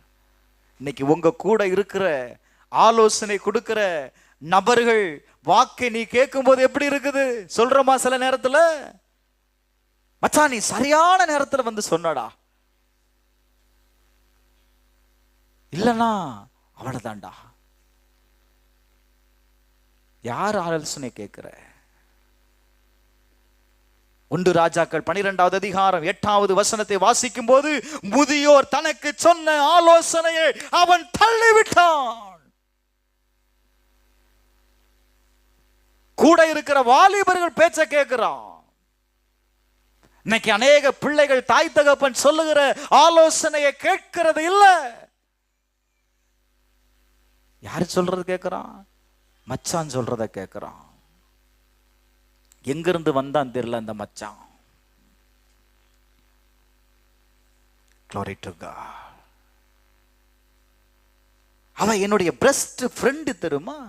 இன்னைக்கு உங்க கூட இருக்கிற ஆலோசனை கொடுக்கிற நபர்கள் வாக்கை நீ கேட்கும் போது எப்படி இருக்குது? சொல்றமா சில நேரத்துல, மச்சான் நீ சரியான நேரத்துல வந்து சொன்னடா, இல்லனா அவ்வளவுதான்டா. யார் ஆலோசனை கேட்கிற? 1 ராஜாக்கள் 12வது அதிகாரம் 8வது வசனத்தை வாசிக்கும் போது, முதியோர் தனக்கு சொன்ன ஆலோசனையை அவன் தள்ளிவிட்டான். கூட இருக்கிற வாலிபர்கள் பேச்ச கேட்கிறான். இன்னைக்கு அநேக பிள்ளைகள் தாய் தகப்பன் சொல்லுகிற ஆலோசனையை கேட்கிறது இல்ல. யாரு சொல்றது கேட்கிறான்? மச்சான் சொல்றத கேட்கிறான். எங்கிருந்து வந்தான் தெரியல அந்த மச்சான். Glory to God. அவன் என்னுடைய பெஸ்ட் ஃப்ரெண்டு தெரியுமா?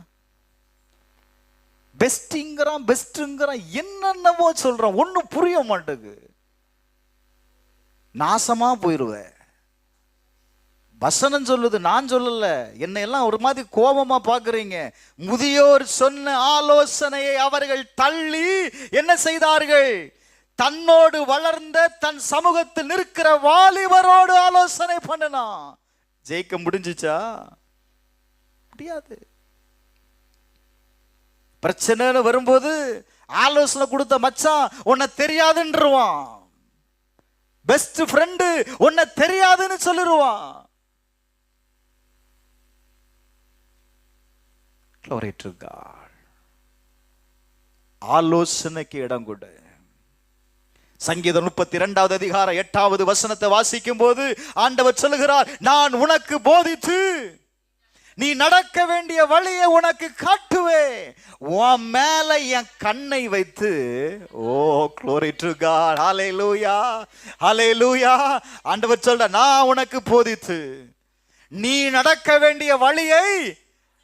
பெஸ்ட்ங்கிறான், பெஸ்ட்ங்கிறான், என்னென்னவோ சொல்றான், ஒன்னும் புரிய மாட்டேங்குது. நாசமா போயிருவேன். வசனம் சொல்லுது, நான் சொல்லல. என்னை எல்லாம் ஒரு மாதிரி கோபமா பாக்குறீங்க. முதியோர் சொன்ன ஆலோசனையை அவர்கள் தள்ளி என்ன செய்தார்கள்? தன்னோடு வளர்ந்த தன் சமூகத்தில் நிற்கிற வாலிபரோடு ஆலோசனை பண்ணனா. ஜெயிக்க முடிஞ்சுச்சா? முடியாது. பிரச்சனைன்னு வரும்போது ஆலோசனை கொடுத்த மச்சான் உன்னை தெரியாதுன்றுவான். பெஸ்ட் ஃப்ரெண்டு உன்னை தெரியாதுன்னு சொல்லிடுவான். Glory to God. ஆலோசனைக்கு இடம் கொடு. சங்கீதம் 32வது அதிகாரம் 8வது வசனத்தை வாசிக்கும் போது ஆண்டவர் சொல்லுகிறார், நான் உனக்கு போதித்து நீ நடக்க வேண்டிய வழியை உனக்கு காட்டுவேன். உன் மேல என் கண்ணை வைத்து, ஓ glory to God, ஹல்லேலூயா ஹல்லேலூயா. ஆண்டவர் சொல்ற, நான் உனக்கு போதித்து நீ நடக்க வேண்டிய வழியை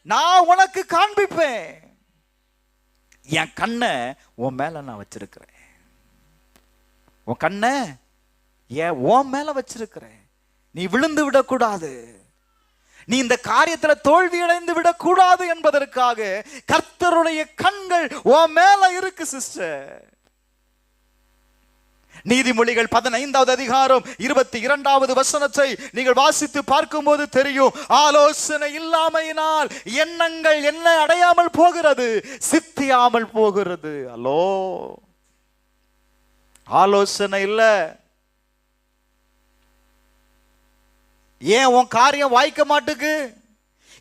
நான் உனக்கு காண்பிப்பேன். என் கண்ணை உன் மேல நான் வச்சிருக்கிறேன். உன் கண்ணை உன் மேல வச்சிருக்கிறேன். நீ விழுந்து விடக்கூடாது, நீ இந்த காரியத்துல தோல்வி அடைந்து விடக்கூடாது என்பதற்காக கர்த்தருடைய கண்கள் உன் மேல இருக்கு சிஸ்டர். நீதிமொழிகள் 15வது அதிகாரம் 22வது வசனத்தை நீங்கள் வாசித்து பார்க்கும்போது தெரியும். ஆலோசனை இல்லாமையினால் எண்ணங்கள் என்ன அடையாமல் போகிறது, சித்தியாமல் போகிறது. அல்லோ, ஆலோசனை இல்ல, ஏன் உன் காரியம் வாய்க்க மாட்டுக்கு?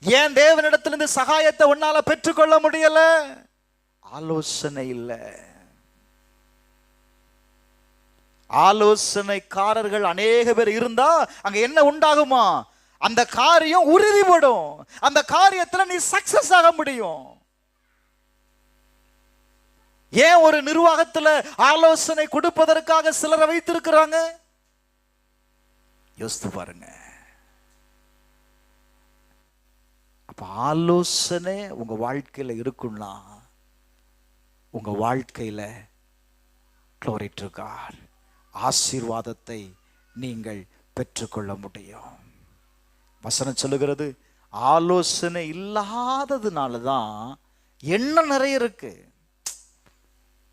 ஏன் தேவனிடத்திலிருந்து சகாயத்தை உன்னால பெற்றுக்கொள்ள முடியல? ஆலோசனை இல்ல. ஆலோசனைக்காரர்கள் அநேக பேர் இருந்தா அங்க என்ன உண்டாகுமா? அந்த காரியம் உறுதிப்படும், அந்த காரியத்துல நீ சக்சஸ் ஆக முடியும். ஏன் ஒரு நிர்வாகத்துல ஆலோசனை கொடுப்பதற்காக சிலரை வைத்திருக்கிறாங்க? யோசித்து பாருங்க. அப்ப ஆலோசனை உங்க வாழ்க்கையில இருக்குன்னா உங்க வாழ்க்கையில glory to God, ஆசீர்வாதத்தை நீங்கள் பெற்றுக்கொள்ள முடியும். வசனம் சொல்லுகிறது, ஆலோசனை இல்லாததுனால தான் எண்ணம் நிறைய இருக்கு.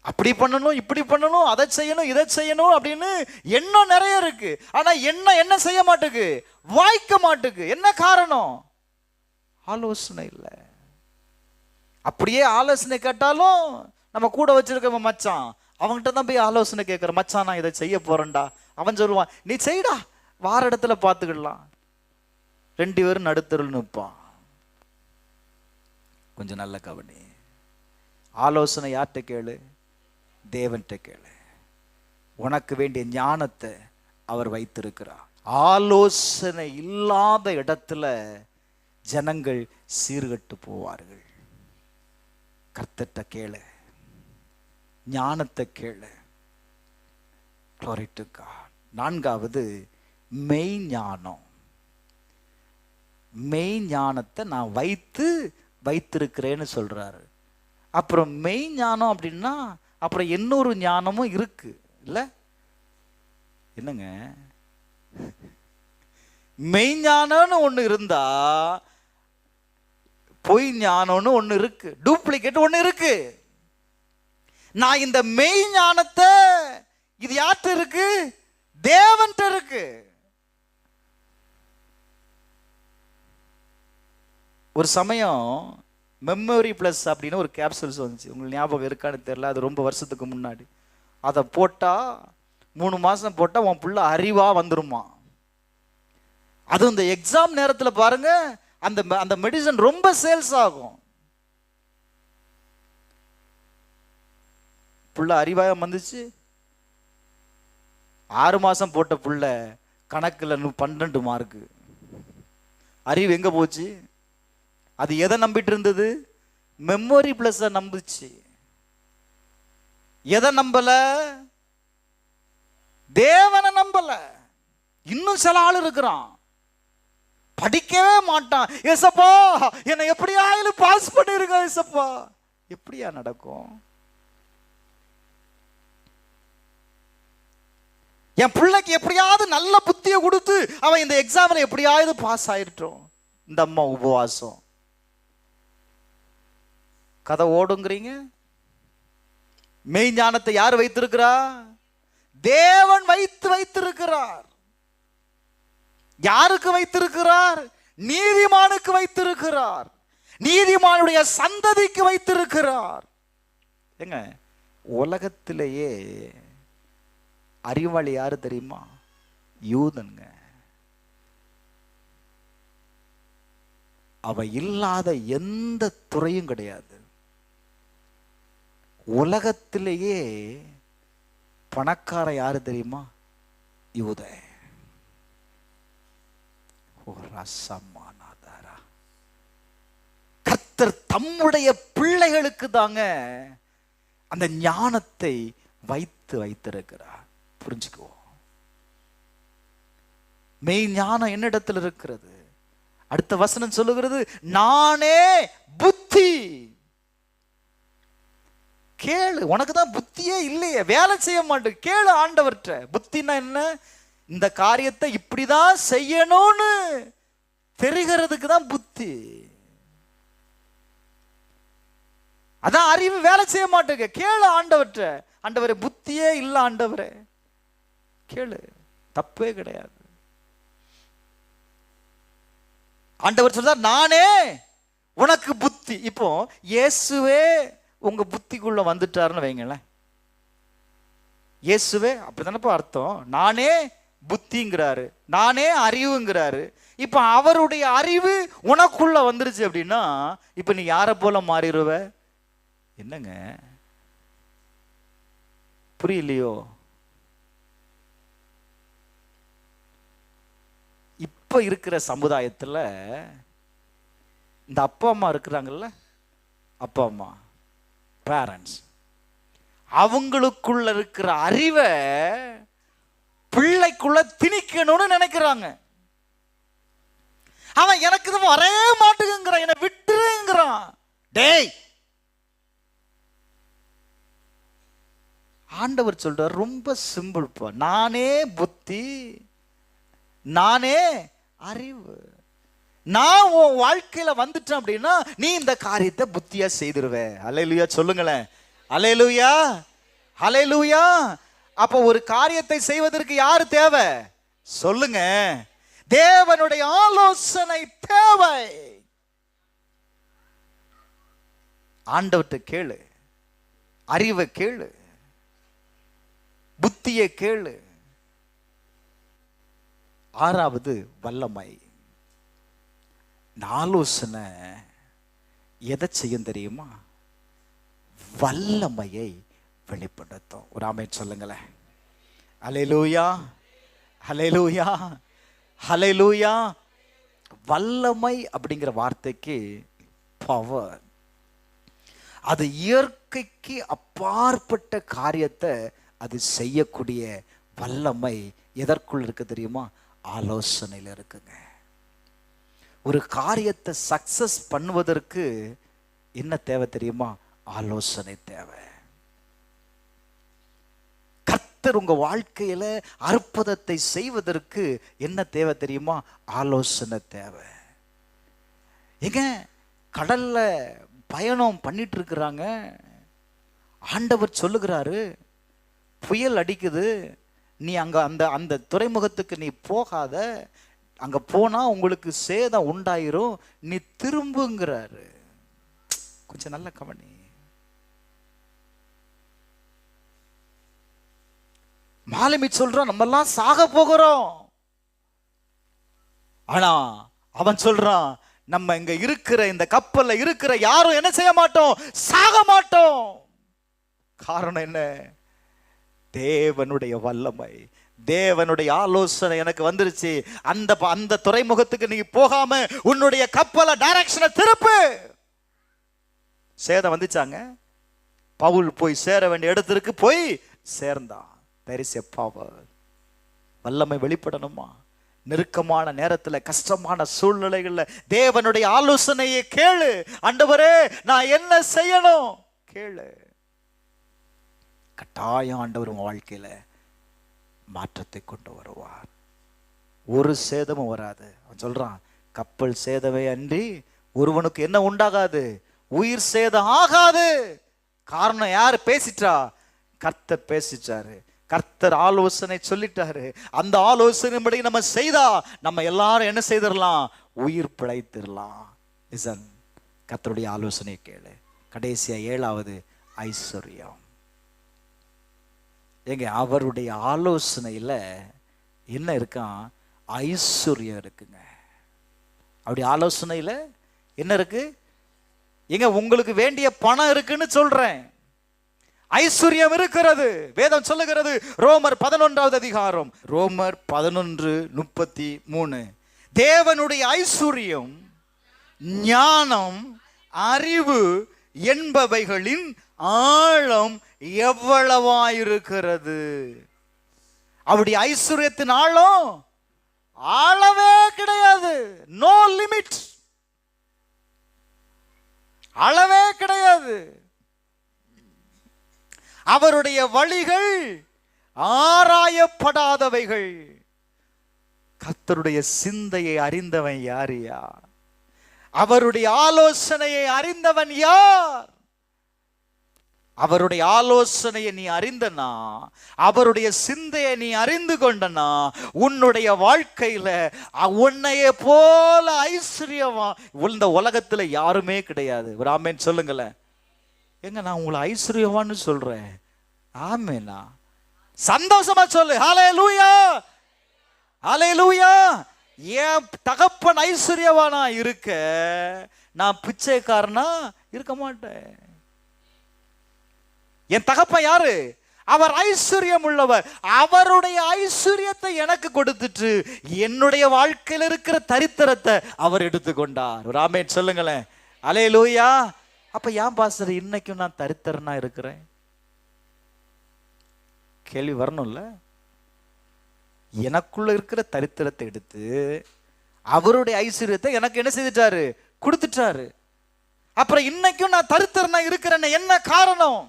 அப்படி பண்ணணும், இப்படி பண்ணணும், அதை செய்யணும், இதை செய்யணும் அப்படின்னு எண்ணம் நிறைய இருக்கு. ஆனா எண்ணம் என்ன செய்ய மாட்டுக்கு? வாய்க்க மாட்டுக்கு. என்ன காரணம்? ஆலோசனை இல்லை. அப்படியே ஆலோசனை கேட்டாலும் நம்ம கூட வச்சிருக்க மச்சான், அவன்கிட்ட தான் போய் ஆலோசனை கேட்கிற. மச்சான், நான் இதை செய்ய போறேன்டா. அவன் சொல்லுவான், நீ செய்டா, வார இடத்துல பார்த்துக்கிடலாம். 2 பேரும் நடுத்தருள் நிற்பான். கொஞ்சம் நல்ல கவனி. ஆலோசனை யார்கிட்ட கேளு? தேவன்கிட்ட கேளு. உனக்கு வேண்டிய ஞானத்தை அவர் வைத்திருக்கிறார். ஆலோசனை இல்லாத இடத்துல ஜனங்கள் சீர்கட்டு போவார்கள். கர்த்தர்ட்ட கேளு, ஞானத்தை கேளு. glory to God. 4வது மெய் ஞானம். மெய் ஞானத்தை நான் வைத்திருக்கிறேன்னு சொல்றாரு. அப்புறம் மெய் ஞானம் அப்படின்னா அப்புறம் இன்னொரு ஞானமும் இருக்கு இல்ல? என்னங்க, மெய் ஞானம்னு ஒண்ணு இருந்தா பொய் ஞானம்னு ஒண்ணு இருக்கு, டூப்ளிகேட் ஒண்ணு இருக்கு. நான் இந்த மெய் ஞானத்தை, இது யார்கிட்ட இருக்கு? தேவன்கிட்ட இருக்கு. ஒரு சமயம் மெமரி பிளஸ் அப்படின்னு ஒரு கேப்சூல்ஸ் வந்துச்சு. உங்களுக்கு ஞாபகம் இருக்கான்னு தெரியல, அது ரொம்ப வருஷத்துக்கு முன்னாடி. அதை போட்டா 3 மாசம் போட்டா உன் புள்ள அறிவா வந்துருமா. அது இந்த எக்ஸாம் நேரத்தில் பாருங்க, அந்த மெடிசன் ரொம்ப சேல்ஸ் ஆகும். புள்ள அறிவாயம் வந்துச்சு. 6 மாசம் போட்ட புள்ள கணக்குல 12 மார்க்கு. அறிவு எங்க போச்சு? அது எதை நம்பிட்டு இருந்தது? மெமரி பிளஸ் நம்புச்சு. எதை நம்பல? தேவனை நம்பல. இன்னும் சில ஆள் இருக்கிறான், படிக்கவே மாட்டான். ஏசப்பா என்னை எப்படியாயிலும் பாஸ் பண்ணிருங்க ஏசப்பா. எப்படியா நடக்கும்? என் பிள்ளைக்கு எப்படியாவது நல்ல புத்தியை கொடுத்து அவன் இந்த எக்ஸாம்ல எப்படியாவது பாஸ் ஆயிட்டோம். இந்த அம்மா உபவாசம், கதை ஓடுங்கிறீங்க. மெய் ஞானத்தை யார் வைத்திருக்கிறா? தேவன் வைத்திருக்கிறார். யாருக்கு வைத்திருக்கிறார்? நீதிமானுக்கு வைத்திருக்கிறார். நீதிமானுடைய சந்ததிக்கு வைத்திருக்கிறார். ஏங்க, உலகத்திலேயே அறிவாளி யாரு தெரியுமா? யூதனுங்க. அவ இல்லாத எந்த துறையும் கிடையாது. உலகத்திலேயே பணக்கார யாரு தெரியுமா? யூத. கர்த்தர் தம்முடைய பிள்ளைகளுக்கு தாங்க அந்த ஞானத்தை வைத்திருக்கிறார். புரிஞ்சுக்குவோம். மெய் ஞானம் என்னிடத்தில் இருக்கிறது. அடுத்த வசனம் சொல்லுகிறது, நானே புத்தி. கேளு, உனக்கு தான் புத்தியே இல்லையே, வேலை செய்ய மாட்டேன், கேளு ஆண்டவர்கிட்ட. புத்தினா என்ன? இந்த காரியத்தை இப்படிதான் செய்யணும்னு தெரிகிறதுக்கு தான் புத்தி. அதான் அறிவு. வேலை செய்ய மாட்டேங்க, கேளு ஆண்டவர்கிட்ட. ஆண்டவரே புத்தியே இல்லை ஆண்டவரே, கேளு, தப்பே கிடையாது. ஆண்டவர் சொல்றார், நானே உனக்கு புத்தி. இப்போ இயேசுவே உங்க புத்திக்குள்ள வந்துட்டாருன்னு வைங்களேன். இயேசுவே அப்படித்தானப்பா அர்த்தம். நானே புத்திங்கிறாரு, நானே அறிவுங்கிறாரு. இப்ப அவருடைய அறிவு உனக்குள்ள வந்துருச்சு அப்படின்னா இப்ப நீ யாரை போல மாறிடுவ? என்னங்க புரியலையோ? இப்ப இருக்கிற சமுதாயத்துல இந்த அப்பா அம்மா இருக்கிறாங்கல்ல, அப்பா அம்மா பேரண்ட்ஸ், அவங்களுக்குள்ள இருக்கிற அறிவை பிள்ளைக்குள்ள திணிக்கணும்னு நினைக்கிறாங்க. அவன் எனக்கு தான் வரே மாட்டேங்கிறான், என்னை விட்டுருங்கிறான். டேய், ஆண்டவர் சொல்றார் ரொம்ப சிம்பிள்ப்பா, நானே புத்தி, நானே அறிவு. நான் உன் வாழ்க்கையில வந்துட்டேன் அப்படின்னா நீ இந்த காரியத்தை புத்தியா செய்திருவ. அல்லேலூயா சொல்லுங்களேன். அல்லேலூயா, அல்லேலூயா. அப்ப ஒரு காரியத்தை செய்வதற்கு யாரு தேவை சொல்லுங்க? தேவனுடைய ஆலோசனை தேவை. ஆண்டவர்கிட்ட கேளு, அறிவை கேளு, புத்தியை கேளு. ஆறாவது வல்லமை. ஆலோசனை எதை செய்யும் தெரியுமா? வல்லமையை வெளிப்படுத்தும். ஒரு ஆமென் சொல்லுங்களேன். அல்லேலூயா, அல்லேலூயா, அல்லேலூயா. வல்லமை அப்படிங்கிற வார்த்தைக்கு பவர். அது இயற்கைக்கு அப்பாற்பட்ட காரியத்தை அது செய்யக்கூடிய வல்லமை எதற்குள் இருக்கு தெரியுமா? ஆலோசனையில் இருக்குங்க. ஒரு காரியத்தை சக்சஸ் பண்ணுவதற்கு என்ன தேவை தெரியுமா? ஆலோசனை தேவை. கர்த்தர் உங்க வாழ்க்கையில அற்புதத்தை செய்வதற்கு என்ன தேவை தெரியுமா? ஆலோசனை தேவை. ஏங்க கடல்ல பயணம் பண்ணிட்டு இருக்கிறாங்க. ஆண்டவர் சொல்லுகிறாரு, புயல் அடிக்குது, நீ அங்க அந்த துறைமுகத்துக்கு நீ போகாத, அங்க போனா உங்களுக்கு சேதம் உண்டாயிரும், நீ திரும்புங்கிறாரு. கொஞ்சம் நல்ல கவனி. மாலுமி சொல்றான், நம்ம எல்லாம் சாக போகிறோம். ஆனா அவன் சொல்றான், நம்ம இங்க இருக்கிற இந்த கப்பல்ல இருக்கிற யாரும் என்ன செய்ய மாட்டோம், சாக மாட்டோம். காரணம் என்ன? தேவனுடைய வல்லமை, தேவனுடைய ஆலோசனை எனக்கு வந்துருச்சு. அந்த துறைமுகத்துக்கு நீ போகாம உன்னுடைய கப்பலை டைரக்ஷனை திருப்பு. சேதம் வந்துச்சாங்க. பவுல் போய் சேர வேண்டிய இடத்திற்கு போய் சேர்ந்தான். There is a power. வல்லமை வெளிப்படணுமா? நெருக்கமான நேரத்தில், கஷ்டமான சூழ்நிலைகள்ல தேவனுடைய ஆலோசனையை கேளு. ஆண்டவரே நான் என்ன செய்யணும் கேளு. கட்டாயம் ஆண்டவர் வாழ்க்கையில மாற்றத்தை கொண்டு வருவார். ஒரு சேதமும் வராது. அவன் சொல்றான், கப்பல் சேதமே அன்றி ஒருவனுக்கு என்ன உண்டாகாது, உயிர் சேதம் ஆகாது. காரணம் யார் பேசிட்டா? கர்த்தர் பேசிட்டாரு. கர்த்தர் ஆலோசனை சொல்லிட்டாரு. அந்த ஆலோசனைப்படி நம்ம செய்தா நம்ம எல்லாரும் என்ன செய்திடலாம்? உயிர் பிழைத்திடலாம். கர்த்தருடைய ஆலோசனை கேளு. கடைசியா ஏழாவது ஐஸ்வர்யம். ஏங்க அவருடைய ஆலோசனையில என்ன இருக்கான்? ஐஸ்வர்யம் இருக்குங்க. அப்படி ஆலோசனையில என்ன இருக்கு? எங்க உங்களுக்கு வேண்டிய பணம் இருக்குன்னு சொல்றேன், ஐஸ்வர்யம் இருக்கிறது. வேதம் சொல்லுகிறது, ரோமர் 11வது அதிகாரம், ரோமர் 11:33, தேவனுடைய ஐஸ்வர்யம் ஞானம் அறிவு என்பவைகளின் ஆழம் எவ்வளவாயிருக்கிறது. அவருடைய ஐஸ்வர்யத்தின் ஆழம் அளவே கிடையாது. நோ லிமிட், அளவே கிடையாது. அவருடைய வழிகள் ஆராயப்படாதவைகள். கர்த்தருடைய சிந்தையை அறிந்தவன் யாரியா? அவருடைய ஆலோசனையை அறிந்தவன் யார்? அவருடைய ஆலோசனையை நீ அறிந்தனா, அவருடைய சிந்தையை நீ அறிந்து கொண்டனா, உன்னுடைய வாழ்க்கையில உன்னைய போல ஐஸ்வர்யமா இந்த உலகத்துல யாருமே கிடையாது. ஒரு ஆமேன் சொல்லுங்களேன். எங்க நான் உங்களை ஐஸ்வர்யவான்னு சொல்றேன். ஆமேனா? சந்தோஷமா சொல்லு. ஹல்லேலூயா, ஹல்லேலூயா. என் தகப்பன் ஐஸ்வர்யவானா இருக்க நான் பிச்சைக்காரனா இருக்க மாட்டேன். என் தகப்பன் யாரு? அவர் ஐஸ்வர்யம் உள்ளவர். அவருடைய ஐஸ்வர்யத்தை எனக்கு கொடுத்துட்டு என்னுடைய வாழ்க்கையில் இருக்கிற தரித்திரத்தை அவர் எடுத்துக்கொண்டார். ஒரு ஆமென் சொல்லுங்களேன். ஹல்லேலூயா. அப்ப ஏன் பாஸ்டர் இன்னைக்கும் நான் தரித்திரனா இருக்கிறேன்? கேள்வி வரணும்ல. எனக்குள்ள இருக்கிற தரித்திரத்தை எடுத்து அவருடைய ஐஸ்வர்யத்தை எனக்கு என்ன செய்துட்டாரு? கொடுத்துட்டாரு. அப்புறம் இன்னைக்கும் நான் தரித்திரனா இருக்கிறேன்னு என்ன காரணம்?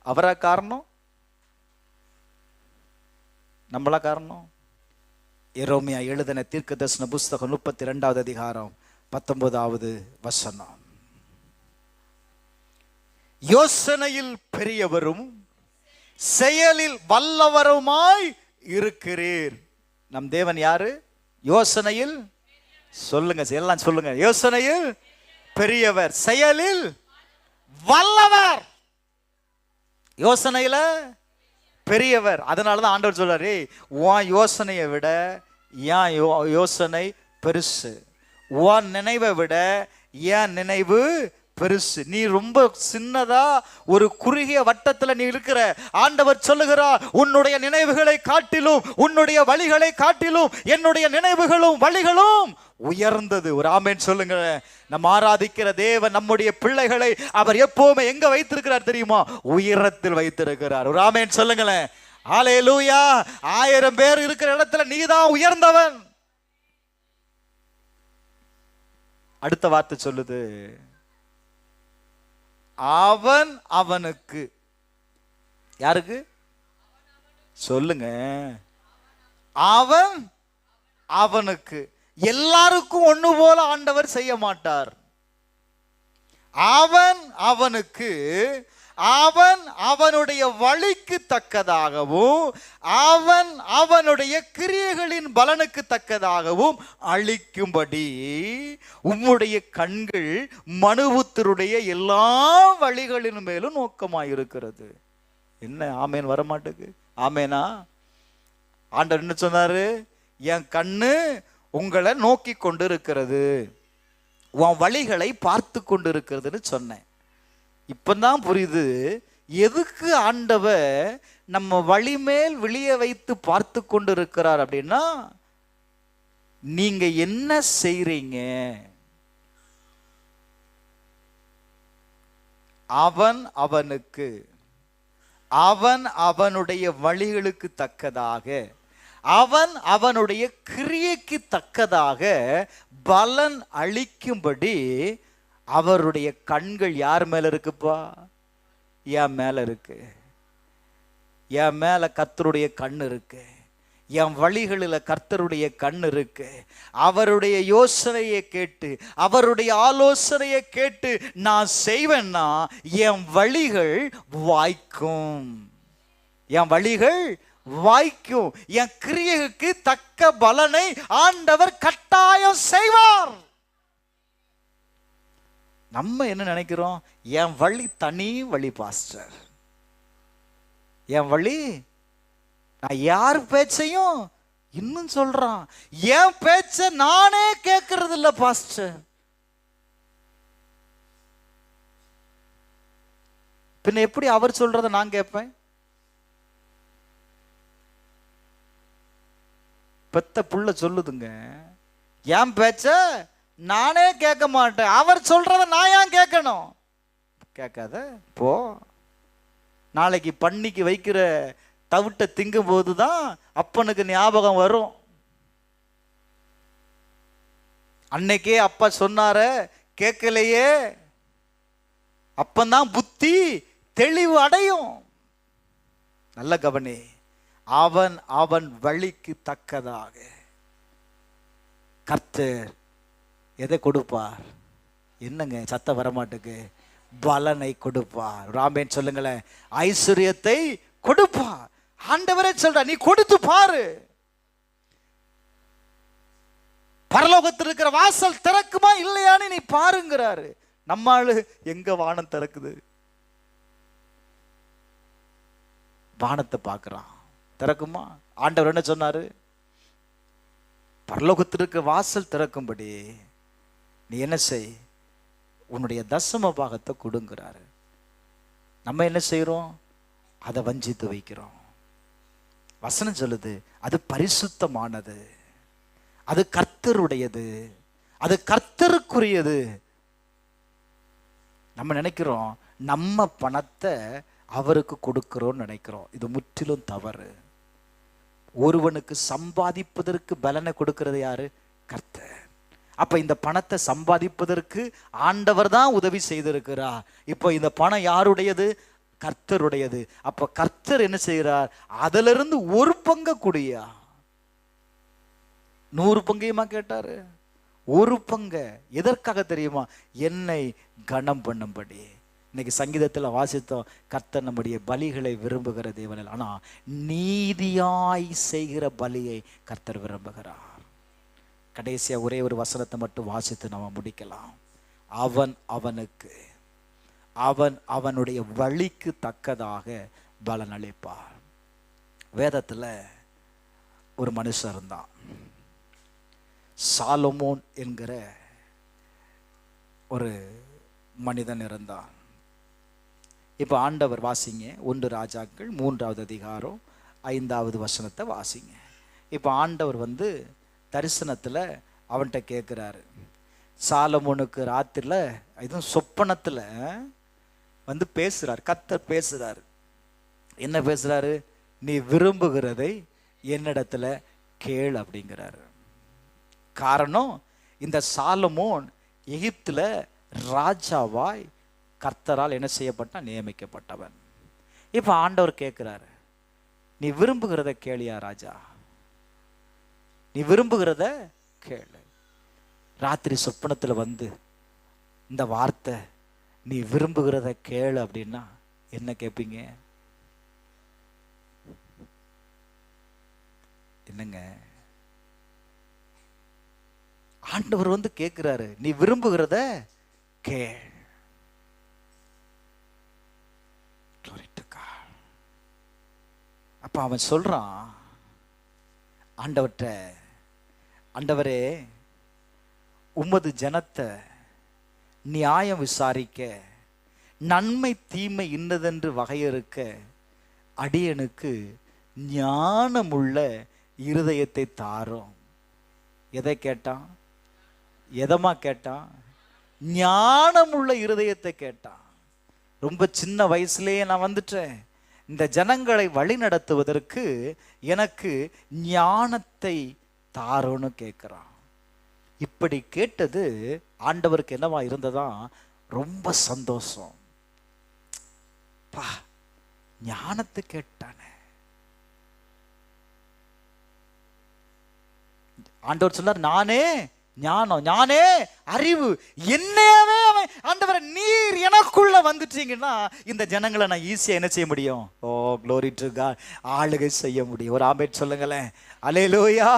அவரா காரணம்? நம்மளா காரணம்? எரேமியா எழுதின தீர்க்கதரிசன புஸ்தகம் 32வது அதிகாரம் 19வது வசனம். யோசனையில் பெரியவரும் செயலில் வல்லவருமாய் இருக்கிறீர். நம் தேவன் யாரு? யோசனையில், சொல்லுங்க எல்லாம் சொல்லுங்க, யோசனையில் பெரியவர், செயலில் வல்லவர். யோசனையில பெரியவர். அதனாலதான் ஆண்டவர் சொல்றாரு, உன் யோசனையை விட ஏன் யோசனை பெருசு, உன் நினைவை விட ஏன் நினைவு பெருசு. நீ ரொம்ப சின்னதா ஒரு குறுகிய வட்டத்துல நீ இருக்கிற. ஆண்டவர் சொல்லுகிறார், உன்னுடைய நினைவுகளை காட்டிலும் உன்னுடைய வழிகளை காட்டிலும் என்னுடைய நினைவுகளும் வழிகளும் உயர்ந்தது. ஒரு ஆமென் சொல்லுங்க. நம்ம ஆராதிக்கிற தேவன் நம்முடைய பிள்ளைகளை அவர் எப்பவுமே எங்க வைத்திருக்கிறார் தெரியுமா? உயரத்தில் வைத்திருக்கிறார். ஒரு ஆமென் சொல்லுங்களேன். ஹல்லேலூயா. 1000 பேர் இருக்கிற இடத்துல நீதான் உயர்ந்தவன். அடுத்த வார்த்தை சொல்லுது, அவன் அவனுக்கு. யாருக்கு சொல்லுங்க? அவன் அவனுக்கு. எல்லாருக்கும் ஒண்ணு போல ஆண்டவர் செய்ய மாட்டார். அவன் அவனுக்கு, அவன் அவனுடைய வழிக்கு தக்கதாகவும் அவன் அவனுடைய கிரியைகளின் பலனுக்கு தக்கதாகவும் அளிக்கும்படி உம்முடைய கண்கள் மனுபுத்தருடைய எல்லா வழிகளின் மேலும் நோக்கமாயிருக்கிறது. என்ன ஆமேன் வரமாட்டுக்கு? ஆமேனா? ஆண்டவர் என்ன சொன்னாரு? என் கண்ணு உங்களை நோக்கி கொண்டு இருக்கிறது, உன் வழிகளை பார்த்து கொண்டு இருக்கிறதுன்னு சொன்னேன். இப்பதான் புரியுது எதுக்கு ஆண்டவர் நம்ம வழி மேல் விழிய வைத்து பார்த்து கொண்டு இருக்கிறார் அப்படின்னா, நீங்க என்ன செய்றீங்க. அவன் அவனுக்கு, அவன் அவனுடைய வழிகளுக்கு தக்கதாக, அவன் அவனுடைய கிரியைக்கு தக்கதாக பலன் அளிக்கும்படி அவருடைய கண்கள் யார் மேல இருக்குப்பா? என் மேல இருக்கு. என் மேல கர்த்தருடைய கண் இருக்கு. என் வழிகளில் கர்த்தருடைய கண் இருக்கு. அவருடைய யோசனையை கேட்டு அவருடைய ஆலோசனையை கேட்டு நான் செய்வேன்னா என் வழிகள் வாய்க்கும். என் வழிகள் வாய்க்கும். என் கிரியைக்கு தக்க பலனை ஆண்டவர் கட்டாயம் செய்வார். நம்ம என்ன நினைக்கிறோம்? என் வழி தனி வழி பாஸ்டர், என் வழி, நான் யார் பேச்சையும் இன்னும் சொல்றான், என் பேச்ச நானே கேட்கறது இல்ல பாஸ்டர். பின்ன எப்படி அவர் சொல்றத நான் கேட்பேன்? பெத்த புள்ள சொல்லுதுங்க, என் பேச்ச நானே கேட்க மாட்டேன், அவர் சொல்றத நான் ஏன் கேட்கணும்? கேட்காத போ. நாளைக்கு பண்ணிக்கு வைக்கிற தவிட்ட திங்கும் போதுதான் அப்பனுக்கு ஞாபகம் வரும். அன்னைக்கே அப்பா சொன்னார கேட்கலையே, அப்பந்தான் புத்தி தெளிவு அடையும். நல்ல கவனி. அவன் அவன் வழிக்கு தக்கதாக கர்த்தர் எதை கொடுப்பார்? என்னங்க சத்தம் வரமாட்டுக்கு? பலனை கொடுப்பார். ராமேன் சொல்லுங்களேன். ஐஸ்வர்யத்தை கொடுப்பார். ஆண்டவரே சொல்ற, நீ கொடுத்து பாரு, பரலோகத்தில் இருக்கிற வாசல் திறக்குமா இல்லையான்னு நீ பாருங்கிறாரு. நம்மாளு எங்க வானம் திறக்குது? வானத்தை பார்க்கிறான், திறக்குமா? ஆண்டவர் என்ன சொன்னாரு? பரலோகத்தில் இருக்கிற வாசல் திறக்கும்படி நீ என்ன செய், உன்னுடைய தசம பாகத்தை கொடுங்கிறாரு. நம்ம என்ன செய்யறோம்? அதை வஞ்சித்து வைக்கிறோம். வசனம் சொல்லுது, அது பரிசுத்தமானது, அது கர்த்தருடையது, அது கர்த்தருக்குரியது. நம்ம நினைக்கிறோம் நம்ம பணத்தை அவருக்கு கொடுக்கிறோம் நினைக்கிறோம். இது முற்றிலும் தவறு. ஒருவனுக்கு சம்பாதிப்பதற்கு பலனை கொடுக்கிறது யாரு? கர்த்தர். அப்ப இந்த பணத்தை சம்பாதிப்பதற்கு ஆண்டவர் தான் உதவி செய்திருக்கிறார். இப்போ இந்த பணம் யாருடையது? கர்த்தருடையது. அப்ப கர்த்தர் என்ன செய்கிறார்? அதிலிருந்து ஒரு பங்கு குடியா. 100 பங்கையுமா கேட்டாரு? ஒரு பங்கு. எதற்காக தெரியுமா? என்னை கனம் பண்ணும்படி. இன்னைக்கு சங்கீதத்தில் வாசித்தோம், கர்த்தர் நம்முடைய பலிகளை விரும்புகிற தேவன். ஆனா நீதியாய் செய்கிற பலியை கர்த்தர் விரும்புகிறார். கடைசியா ஒரே ஒரு வசனத்தை மட்டும் வாசித்து நம்ம முடிக்கலாம். அவன் அவனுக்கு, அவன் அவனுடைய வழிக்கு தக்கதாக பலன் அளிப்பார். வேதத்துல ஒரு மனுஷன் இருந்தான், சாலமோன் என்கிற ஒரு மனிதன் இருந்தான். இப்ப ஆண்டவர் வாசிங்க, 1 ராஜாக்கள் 3வது அதிகாரம் 5வது வசனத்தை வாசிங்க. இப்ப ஆண்டவர் தரிசனத்துல அவன்கிட்ட கேட்கிறாரு. சாலமோனுக்கு ராத்திரில இதுவும் சொப்பனத்துல பேசுறாரு. கர்த்தர் பேசுறாரு. என்ன பேசுறாரு? நீ விரும்புகிறதை என்னிடத்துல கேள் அப்படிங்கிறாரு. காரணம், இந்த சாலமோன் எகிப்துல ராஜாவாய் கர்த்தரால் என்ன செய்யப்பட்ட? நியமிக்கப்பட்டவன். இப்ப ஆண்டவர் கேட்கிறாரு, நீ விரும்புகிறத கேளியா ராஜா? நீ விரும்புகிறத கேளு. ராத்திரி சொப்பனத்துல இந்த வார்த்தை, நீ விரும்புகிறத கேளு அப்படின்னா என்ன கேட்பீங்க? என்னங்க? ஆண்டவர் கேட்கிறாரு, நீ விரும்புகிறத கேள். அப்ப அவன் சொல்றான் ஆண்டவர்கிட்ட, ஆண்டவரே, உமது ஜனத்தை நியாயம் விசாரிக்க, நன்மை தீமை இன்னதென்று வகையறுக்க அடியனுக்கு ஞானமுள்ள இருதயத்தை தாரும். எதை கேட்டான்? எதமா கேட்டான்? ஞானமுள்ள இருதயத்தை கேட்டான். ரொம்ப சின்ன வயசுலேயே நான் வந்துட்டேன், இந்த ஜனங்களை வழி நடத்துவதற்கு எனக்கு ஞானத்தை தாரோன்னு கேட்கிறான். இப்படி கேட்டது ஆண்டவருக்கு என்னவா இருந்ததா? ரொம்ப சந்தோஷம். பா, ஞானத்தை கேட்டானே. ஆண்டவர் சொன்னார், நானே ஞானம், நானே அறிவு, என்னவே அவன். ஆண்டவரை, நீர் எனக்குள்ள வந்துட்டீங்கன்னா இந்த ஜனங்களை நான் ஈஸியா என்ன செய்ய முடியும்? ஓ க்ளோரி டு காட், ஆளுகை செய்ய முடியும். ஒரு ஆமென் சொல்லுங்களேன். அல்லேலூயா.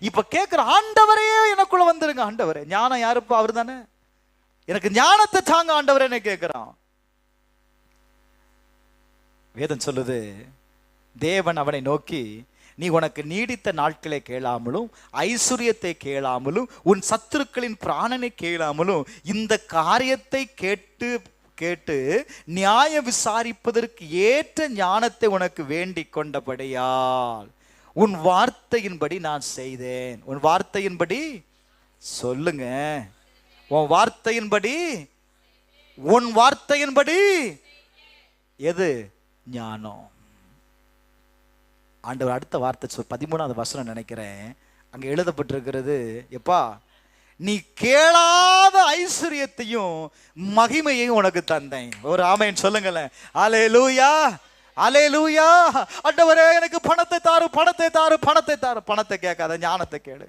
இப்ப கேட்கிற, ஆண்டவரே எனக்குள்ள வந்துருங்க. ஆண்டவரே, ஞானம் யாருப்பா? அவர் தானே. எனக்கு ஞானத்தை தாங்க ஆண்டவரே என்ன கேட்கிறான். வேதம் சொல்லுது, தேவன் அவனை நோக்கி, நீ உனக்கு நீடித்த நாட்களை கேளாமலும் ஐஸ்வர்யத்தை கேளாமலும் உன் சத்துருக்களின் பிராணனை கேளாமலும் இந்த காரியத்தை கேட்டு கேட்டு நியாய விசாரிப்பதற்கு ஏற்ற ஞானத்தை உனக்கு வேண்டிக் கொண்டபடியால் உன் வார்த்தையின்படி நான் செய்தேன். உன் வார்த்தையின்படி சொல்லுங்க. உன் வார்த்தையின்படி, உன் வார்த்தையின்படி. எது? ஞானம். ஆண்டவர் அடுத்த வார்த்தை 13வது வசனம் நினைக்கிறேன், அங்க எழுதப்பட்டிருக்கிறது, எப்பா நீ கேளாத ஐஸ்வரியத்தையும் மகிமையையும் உனக்கு தந்தேன். ஒரு ஆமென் சொல்லுங்களேன். அல்லேலூயா, அல்லேலூயா. ஆண்டவரே எனக்கு பணத்தை தாரு, பணத்தை தாரு, பணத்தை தாரு. பணத்தை கேட்காத, ஞானத்தை கேளு.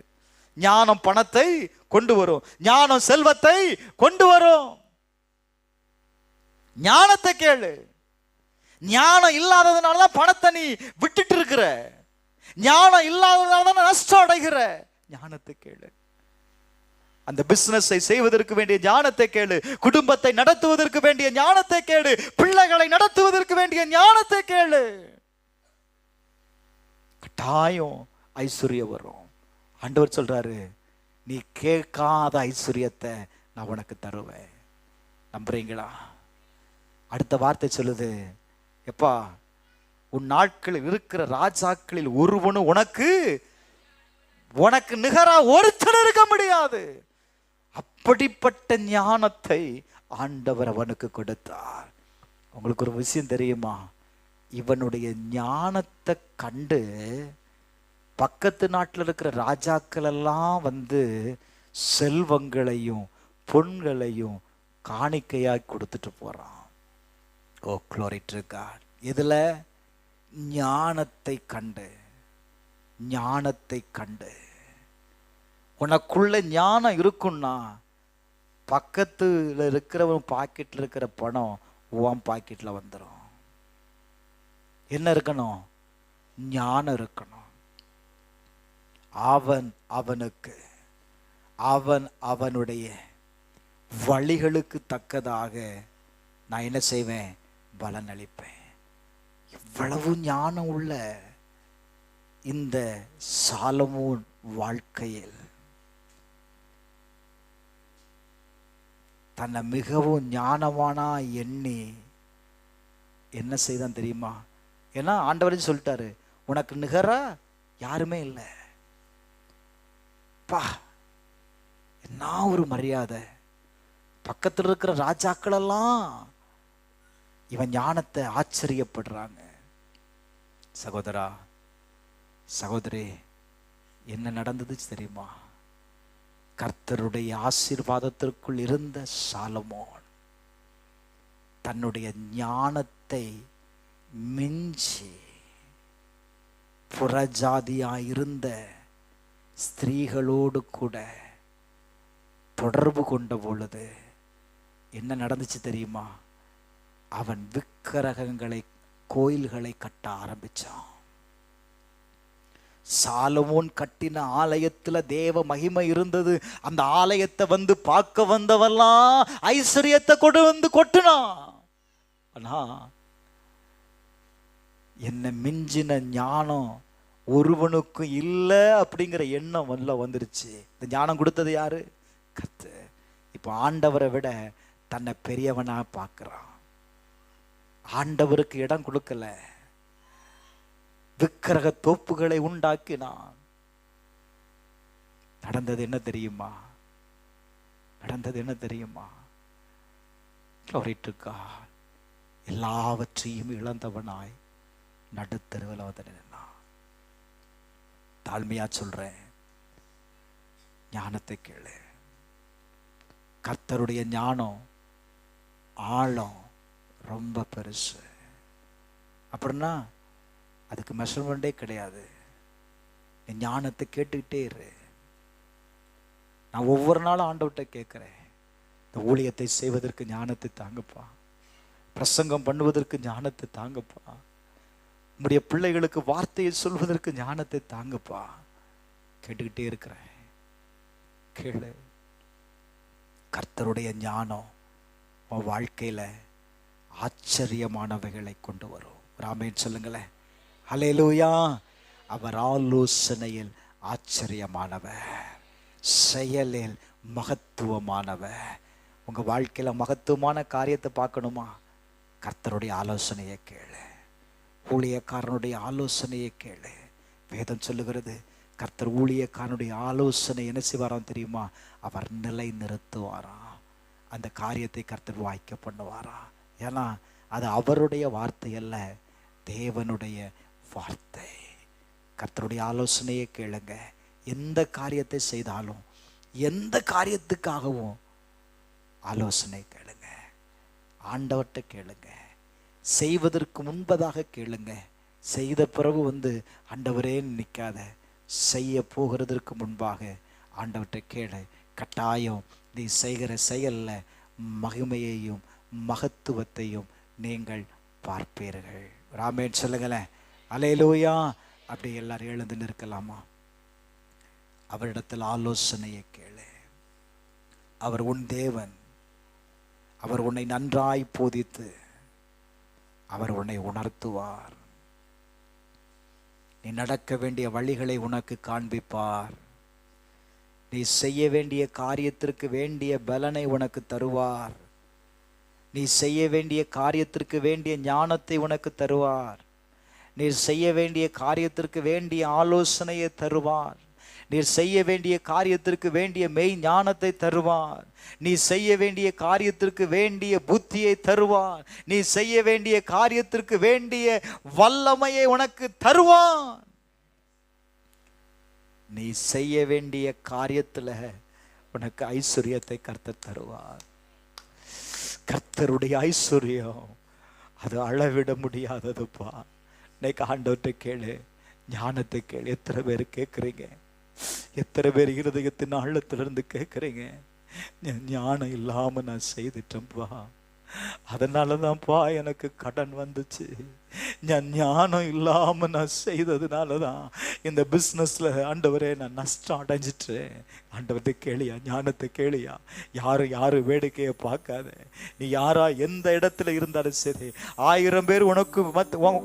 ஞானம் பணத்தை கொண்டு வரும், ஞானம் செல்வத்தை கொண்டு வரும். ஞானத்தை கேளு. ஞானம் இல்லாததுனாலதான் பணத்தை நீ விட்டுட்டு இருக்கிற, ஞானம் இல்லாததுனாலதான் நஷ்டம் அடைகிற. ஞானத்தை கேளு. அந்த பிசினஸை செய்வதற்கு வேண்டிய ஞானத்தை கேளு, குடும்பத்தை நடத்துவதற்கு வேண்டிய ஞானத்தை கேளு, பிள்ளைகளை நடத்துவதற்கு வேண்டிய ஞானத்தை கேளு. கட்டாயம் ஐஸ்வர்யம் வரும். ஆண்டவர் சொல்றாரு, நீ கேட்காத ஐஸ்வர்யத்தை நான் உனக்கு தருவேன். நம்புறீங்களா? அடுத்த வார்த்தை சொல்லுது, எப்பா உன் நாட்களில் இருக்கிற ராஜாக்களில் ஒருவனும் உனக்கு உனக்கு நிகரா ஒருத்தர் இருக்க முடியாது. அப்படிப்பட்ட ஞானத்தை ஆண்டவர் அவனுக்கு கொடுத்தார். உங்களுக்கு ஒரு விஷயம் தெரியுமா? இவனுடைய ஞானத்தை கண்டு பக்கத்து நாட்டில் இருக்கிற ராஜாக்கள் எல்லாம் வந்து செல்வங்களையும் பொன்களையும் காணிக்கையாய் கொடுத்துட்டு போறான். ஓ glory to God. இதுல ஞானத்தை கண்டு, ஞானத்தை கண்டு. உனக்குள்ள ஞானம் இருக்குன்னா பக்கத்துல இருக்கிறவன் பாக்கெட்ல இருக்கிற பணம் உன் பாக்கெட்ல வந்துடும். என்ன இருக்கணும்? ஞானம் இருக்கணும். அவன் அவனுக்கு, அவன் அவனுடைய வழிகளுக்கு தக்கதாக நான் என்ன செய்வேன்? பலன் அளிப்பேன். இவ்வளவு ஞானம் உள்ள இந்த சாலமோன் வாழ்க்கையில் தன்னை மிகவும் ஞானவானா எண்ணி என்ன செய்தான் தெரியுமா? ஏன்னா ஆண்டவரே சொல்லிட்டாரு, உனக்கு நிகரா யாருமே இல்லை. பா என்ன ஒரு மரியாதை! பக்கத்தில் இருக்கிற ராஜாக்கள் எல்லாம் இவன் ஞானத்தை ஆச்சரியப்படுறாங்க. சகோதரா, சகோதரி, என்ன நடந்தது தெரியுமா? கர்த்தருடைய ஆசீர்வாதத்திற்குள் இருந்த சாலமோன் தன்னுடைய ஞானத்தை மிஞ்சி புறஜாதியாயிருந்த ஸ்திரீகளோடு கூட தொடர்பு கொண்ட பொழுது என்ன நடந்துச்சு தெரியுமா? அவன் விக்கிரகங்களை, கோயில்களை கட்ட ஆரம்பிச்சான். சாலமோன் கட்டின ஆலயத்துல தேவ மகிமை இருந்தது. அந்த ஆலயத்தை வந்து பார்க்க வந்தவெல்லாம் ஐஸ்வர்யத்தை கொண்டு வந்து கொட்டினான். ஆனா என்ன மிஞ்சின ஞானம் ஒருவனுக்கும் இல்லை அப்படிங்கிற எண்ணம் வந்துருச்சு. இந்த ஞானம் கொடுத்தது யாரு? கர்த்தர். இப்போ ஆண்டவரை விட தன்னை பெரியவனா பார்க்கிறான். ஆண்டவருக்கு இடம் கொடுக்கல, விக்கிரக தோப்புகளை உண்டாக்கினான். நடந்தது என்ன தெரியுமா? நடந்தது என்ன தெரியுமா? எல்லாவற்றையும் இழந்தவனாய் நடுத்தருவில் வந்து நின்னான். தாழ்மையா சொல்றேன், ஞானத்தை கேளு. கர்த்தருடைய ஞானம் ஆழம் ரொம்ப பெருசு. அப்படின்னா அதுக்கு மெஷர்மெண்டே கிடையாது. நீ ஞானத்தை கேட்டுக்கிட்டே இரு. நான் ஒவ்வொரு நாளும் ஆண்டவர்கிட்ட கேட்குறேன், இந்த ஊழியத்தை செய்வதற்கு ஞானத்தை தாங்கப்பா, பிரசங்கம் பண்ணுவதற்கு ஞானத்தை தாங்கப்பா, உங்களுடைய பிள்ளைகளுக்கு வார்த்தையை சொல்வதற்கு ஞானத்தை தாங்கப்பா. கேட்டுக்கிட்டே இருக்கிறேன். கேளு. கர்த்தருடைய ஞானம் உன் வாழ்க்கையில ஆச்சரியமானவைகளை கொண்டு வரும். ராமேன் சொல்லுங்களேன். ஹல்லேலூயா. அவர் ஆலோசனையில் ஆச்சரியமானவர், செயலில் மகத்துவமானவர். உங்க வாழ்க்கையில மகத்துவமான காரியத்தை பார்க்கணுமா? கர்த்தருடைய ஆலோசனையை கேளு, ஊழியக்காரனுடைய ஆலோசனையை கேளு. வேதம் சொல்லுகிறது, கர்த்தர் ஊழியக்காரனுடைய ஆலோசனை என்ன செய்வாராம் தெரியுமா? அவர் நிலை நிறுத்துவாராம். அந்த காரியத்தை கர்த்தர் வாய்க்க பண்ணுவாரா. ஏன்னா அது அவருடைய வார்த்தை அல்ல, தேவனுடைய வார்த்தை. கர்த்தருடைய ஆலோசனையை கேளுங்க. எந்த காரியத்தை செய்தாலும், எந்த காரியத்துக்காகவும் ஆலோசனை கேளுங்க. ஆண்டவர்கிட்ட கேளுங்க. செய்வதற்கு முன்பதாக கேளுங்க. செய்த பிறகு ஆண்டவரே நிற்காத. செய்ய போகிறதற்கு முன்பாக ஆண்டவர்கிட்ட கேளு. கட்டாயம் நீ செய்கிற செயல்ல மகிமையையும் மகத்துவத்தையும் நீங்கள் பார்ப்பீர்கள். ராமேன் சொல்லுங்களேன். அல்லேலூயா. அப்படி எல்லாரும் எழுந்து நிற்கலாமா? அவரிடத்தில் ஆலோசனையை கேளு. அவர் உன் தேவன். அவர் உன்னை நன்றாய் போதித்து அவர் உன்னை உணர்த்துவார். நீ நடக்க வேண்டிய வழிகளை உனக்கு காண்பிப்பார். நீ செய்ய வேண்டிய காரியத்திற்கு வேண்டிய பலனை உனக்கு தருவார். நீ செய்ய வேண்டிய காரியத்திற்கு வேண்டிய ஞானத்தை உனக்கு தருவார். நீ செய்ய வேண்டிய காரியத்திற்கு வேண்டிய ஆலோசனையை தருவார். நீ செய்ய வேண்டிய காரியத்திற்கு வேண்டிய மெய் ஞானத்தை தருவார். நீ செய்ய வேண்டிய காரியத்திற்கு வேண்டிய புத்தியை தருவார். நீ செய்ய வேண்டிய காரியத்திற்கு வேண்டிய வல்லமையை உனக்கு தருவார். நீ செய்ய வேண்டிய காரியத்துல உனக்கு ஐஸ்வர்யத்தை கர்த்தர் தருவார். கர்த்தருடைய ஐஸ்வர்யம் அது அளவிட முடியாததுப்பா. இன்னைக்கு ஆண்டவர்கிட்ட கேளு, ஞானத்தை கேளு. எத்தனை பேர் கேட்குறீங்க? எத்தனை பேர் இருதயத்தின் ஆழத்திலிருந்து கேட்குறீங்க? ஞானம் இல்லாம நான் செய்துட்டேன்ப்பா, அதனாலதான்ப்பா எனக்கு கடன் வந்துச்சு. ஞானம் இல்லாம நான் செய்ததுனாலதான் இந்த பிசினஸ்ல ஆண்டவரே நான் நஷ்டம் அடைஞ்சிட்டேன். ஆண்டவர்கிட்ட கேளியா, ஞானத்தை கேளியா. யாரும் வேடிக்கையை பார்க்காத. நீ யாரா எந்த இடத்துல இருந்தாலும் சரி, 1000 பேர் உனக்கு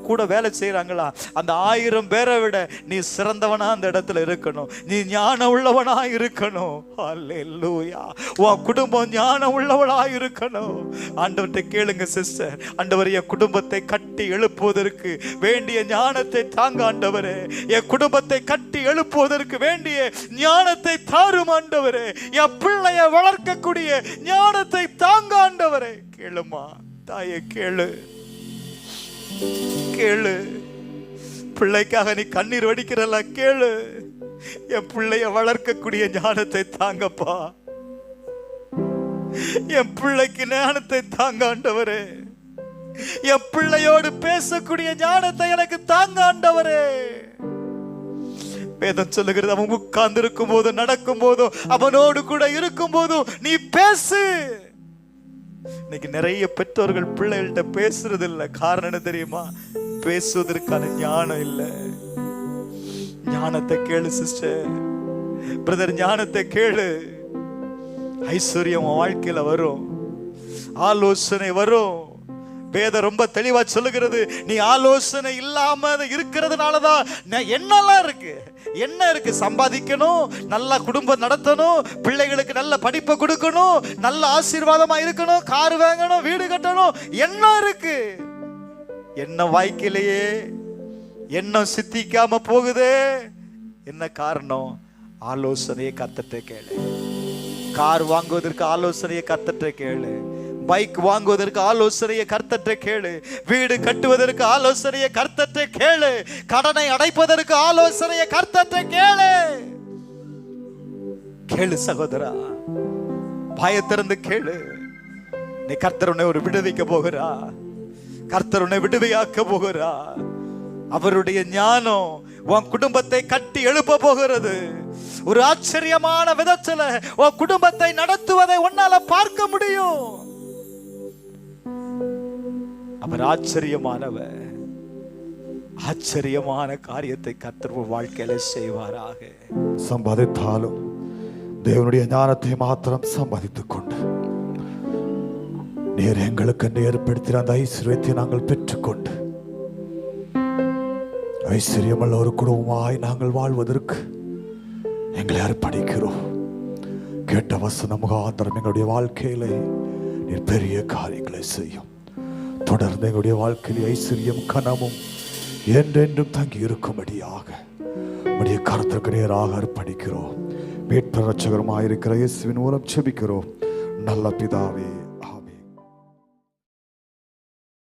கூட வேலை செய்யறாங்களா, அந்த 1000 பேரை விட நீ சிறந்தவனா அந்த இடத்துல இருக்கணும். நீ ஞானம் உள்ளவனா இருக்கணும். அல்லேலூயா. உன் குடும்பம் ஞானம் உள்ளவளா இருக்கணும். ஆண்டவர்கிட்ட கேளுங்க சிஸ்டர். ஆண்டவர் என் குடும்பத்தை கட்டி எழுப்புவதற்கு வேண்டிய ஞானத்தை தாங்க ஆண்டவரே. என் குடும்பத்தை கட்டி எழுப்புவதற்கு வேண்டிய ஞானத்தை தாரும் ஆண்டவரே. என் பிள்ளைய வளர்க்கக்கூடிய ஞானத்தை தாங்க ஆண்டவரே. கேளுமா தாயே, கேளு கேளு. பிள்ளைக்காக நீ கண்ணீர் வடிக்கிறல்ல, கேளு. என் பிள்ளைய வளர்க்கக்கூடிய ஞானத்தை தாங்கப்பா. என் பிள்ளைக்கு ஞானத்தை தாங்க ஆண்டவரே. என் பிள்ளையோடு பேசக்கூடிய ஞானத்தை எனக்கு தாங்க ஆண்டவரே. வேதம் சொல்லுகிறது, அவன் உட்கார்ந்து இருக்கும் போதும் நடக்கும் போதும் அவனோடு கூட இருக்கும் போதும் நீ பேசு. இன்னைக்கு நிறைய பெற்றோர்கள் பிள்ளைகள்கிட்ட பேசுறது இல்லை. காரணம் என்ன தெரியுமா? பேசுவதற்கான ஞானம் இல்லை. ஞானத்தை கேளு சிஸ்டர், பிரதர், ஞானத்தை கேளு. ஐஸ்வர்யம் வாழ்க்கையில வரும், ஆலோசனை வரும். வேதம் ரொம்ப தெளிவா சொல்லுகிறது, நீ ஆலோசனை இல்லாம இருக்கிறதுனாலதான் என்னெல்லாம் இருக்கு. என்ன இருக்கு? சம்பாதிக்கணும், நல்ல குடும்பம் நடத்தணும், பிள்ளைகளுக்கு நல்ல படிப்பை கொடுக்கணும், நல்ல ஆசீர்வாதமா இருக்கணும், கார் வாங்கணும், வீடு கட்டணும். என்ன இருக்கு? என்ன வாய்க்கிலேயே என்ன சித்திக்காம போகுது. என்ன காரணம்? ஆலோசனையை கர்த்தர்ட்ட கேளு. கார் வாங்குவதற்கு ஆலோசனையை கர்த்தர்ட்ட கேளு. பைக் வாங்குவதற்கு ஆலோசனையை கர்த்தர்ட்ட கேளு. வீடு கட்டுவதற்கு ஆலோசனையை கர்த்தர்ட்ட கேளு. கடனை அடைப்பதற்கு ஆலோசனையை கர்த்தர்ட்ட கேளு. கேளு சகோதரா, பயத்திறந்து கேளு. நீ கர்த்தர் உன்னை ஒரு விடுவிக்க போகிறா. கர்த்தர் உன்னை விடுவியாக்க போகிறா. அவருடைய ஞானம் உன் குடும்பத்தை கட்டி எழுப்ப போகிறது. ஒரு ஆச்சரியமான விதத்துல உன் குடும்பத்தை நடத்துவதை உன்னால பார்க்க முடியும். அவர் ஆச்சரியமானவர். ஆச்சரியமான காரியத்தை கர்த்தர் வாழ்க்கையில செய்வாராக. சம்பாதித்தாலும் தேவனுடைய ஞானத்தை மாத்திரம் சம்பாதித்துக் கொண்டு நீர் எங்களுக்கு ஏற்படுத்தின அந்த ஐஸ்வர்யத்தை நாங்கள் பெற்றுக்கொண்டு ஐஸ்வர்யமுள்ள ஒரு குடும்பமாய் நாங்கள் வாழ்வதற்கு எங்களை அர்ப்பணிக்கிறோம். கேட்ட வசனம் முகாந்திரம் எங்களுடைய வாழ்க்கையில நீர் பெரிய காரியங்களை செய்யும். தொடர்ந்து எங்களுடைய வாழ்க்கையில் ஐஸ்வர்யம் கனமும் என்றென்றும் தங்கி இருக்கும்படியாக உடைய கருத்துக்கு நேராக அர்ப்பணிக்கிறோம். மீட்பர் இரட்சகருமாயிருக்கிற இயேசுவின் மூலம் ஜெபிக்கிறோம் நல்ல பிதாவே.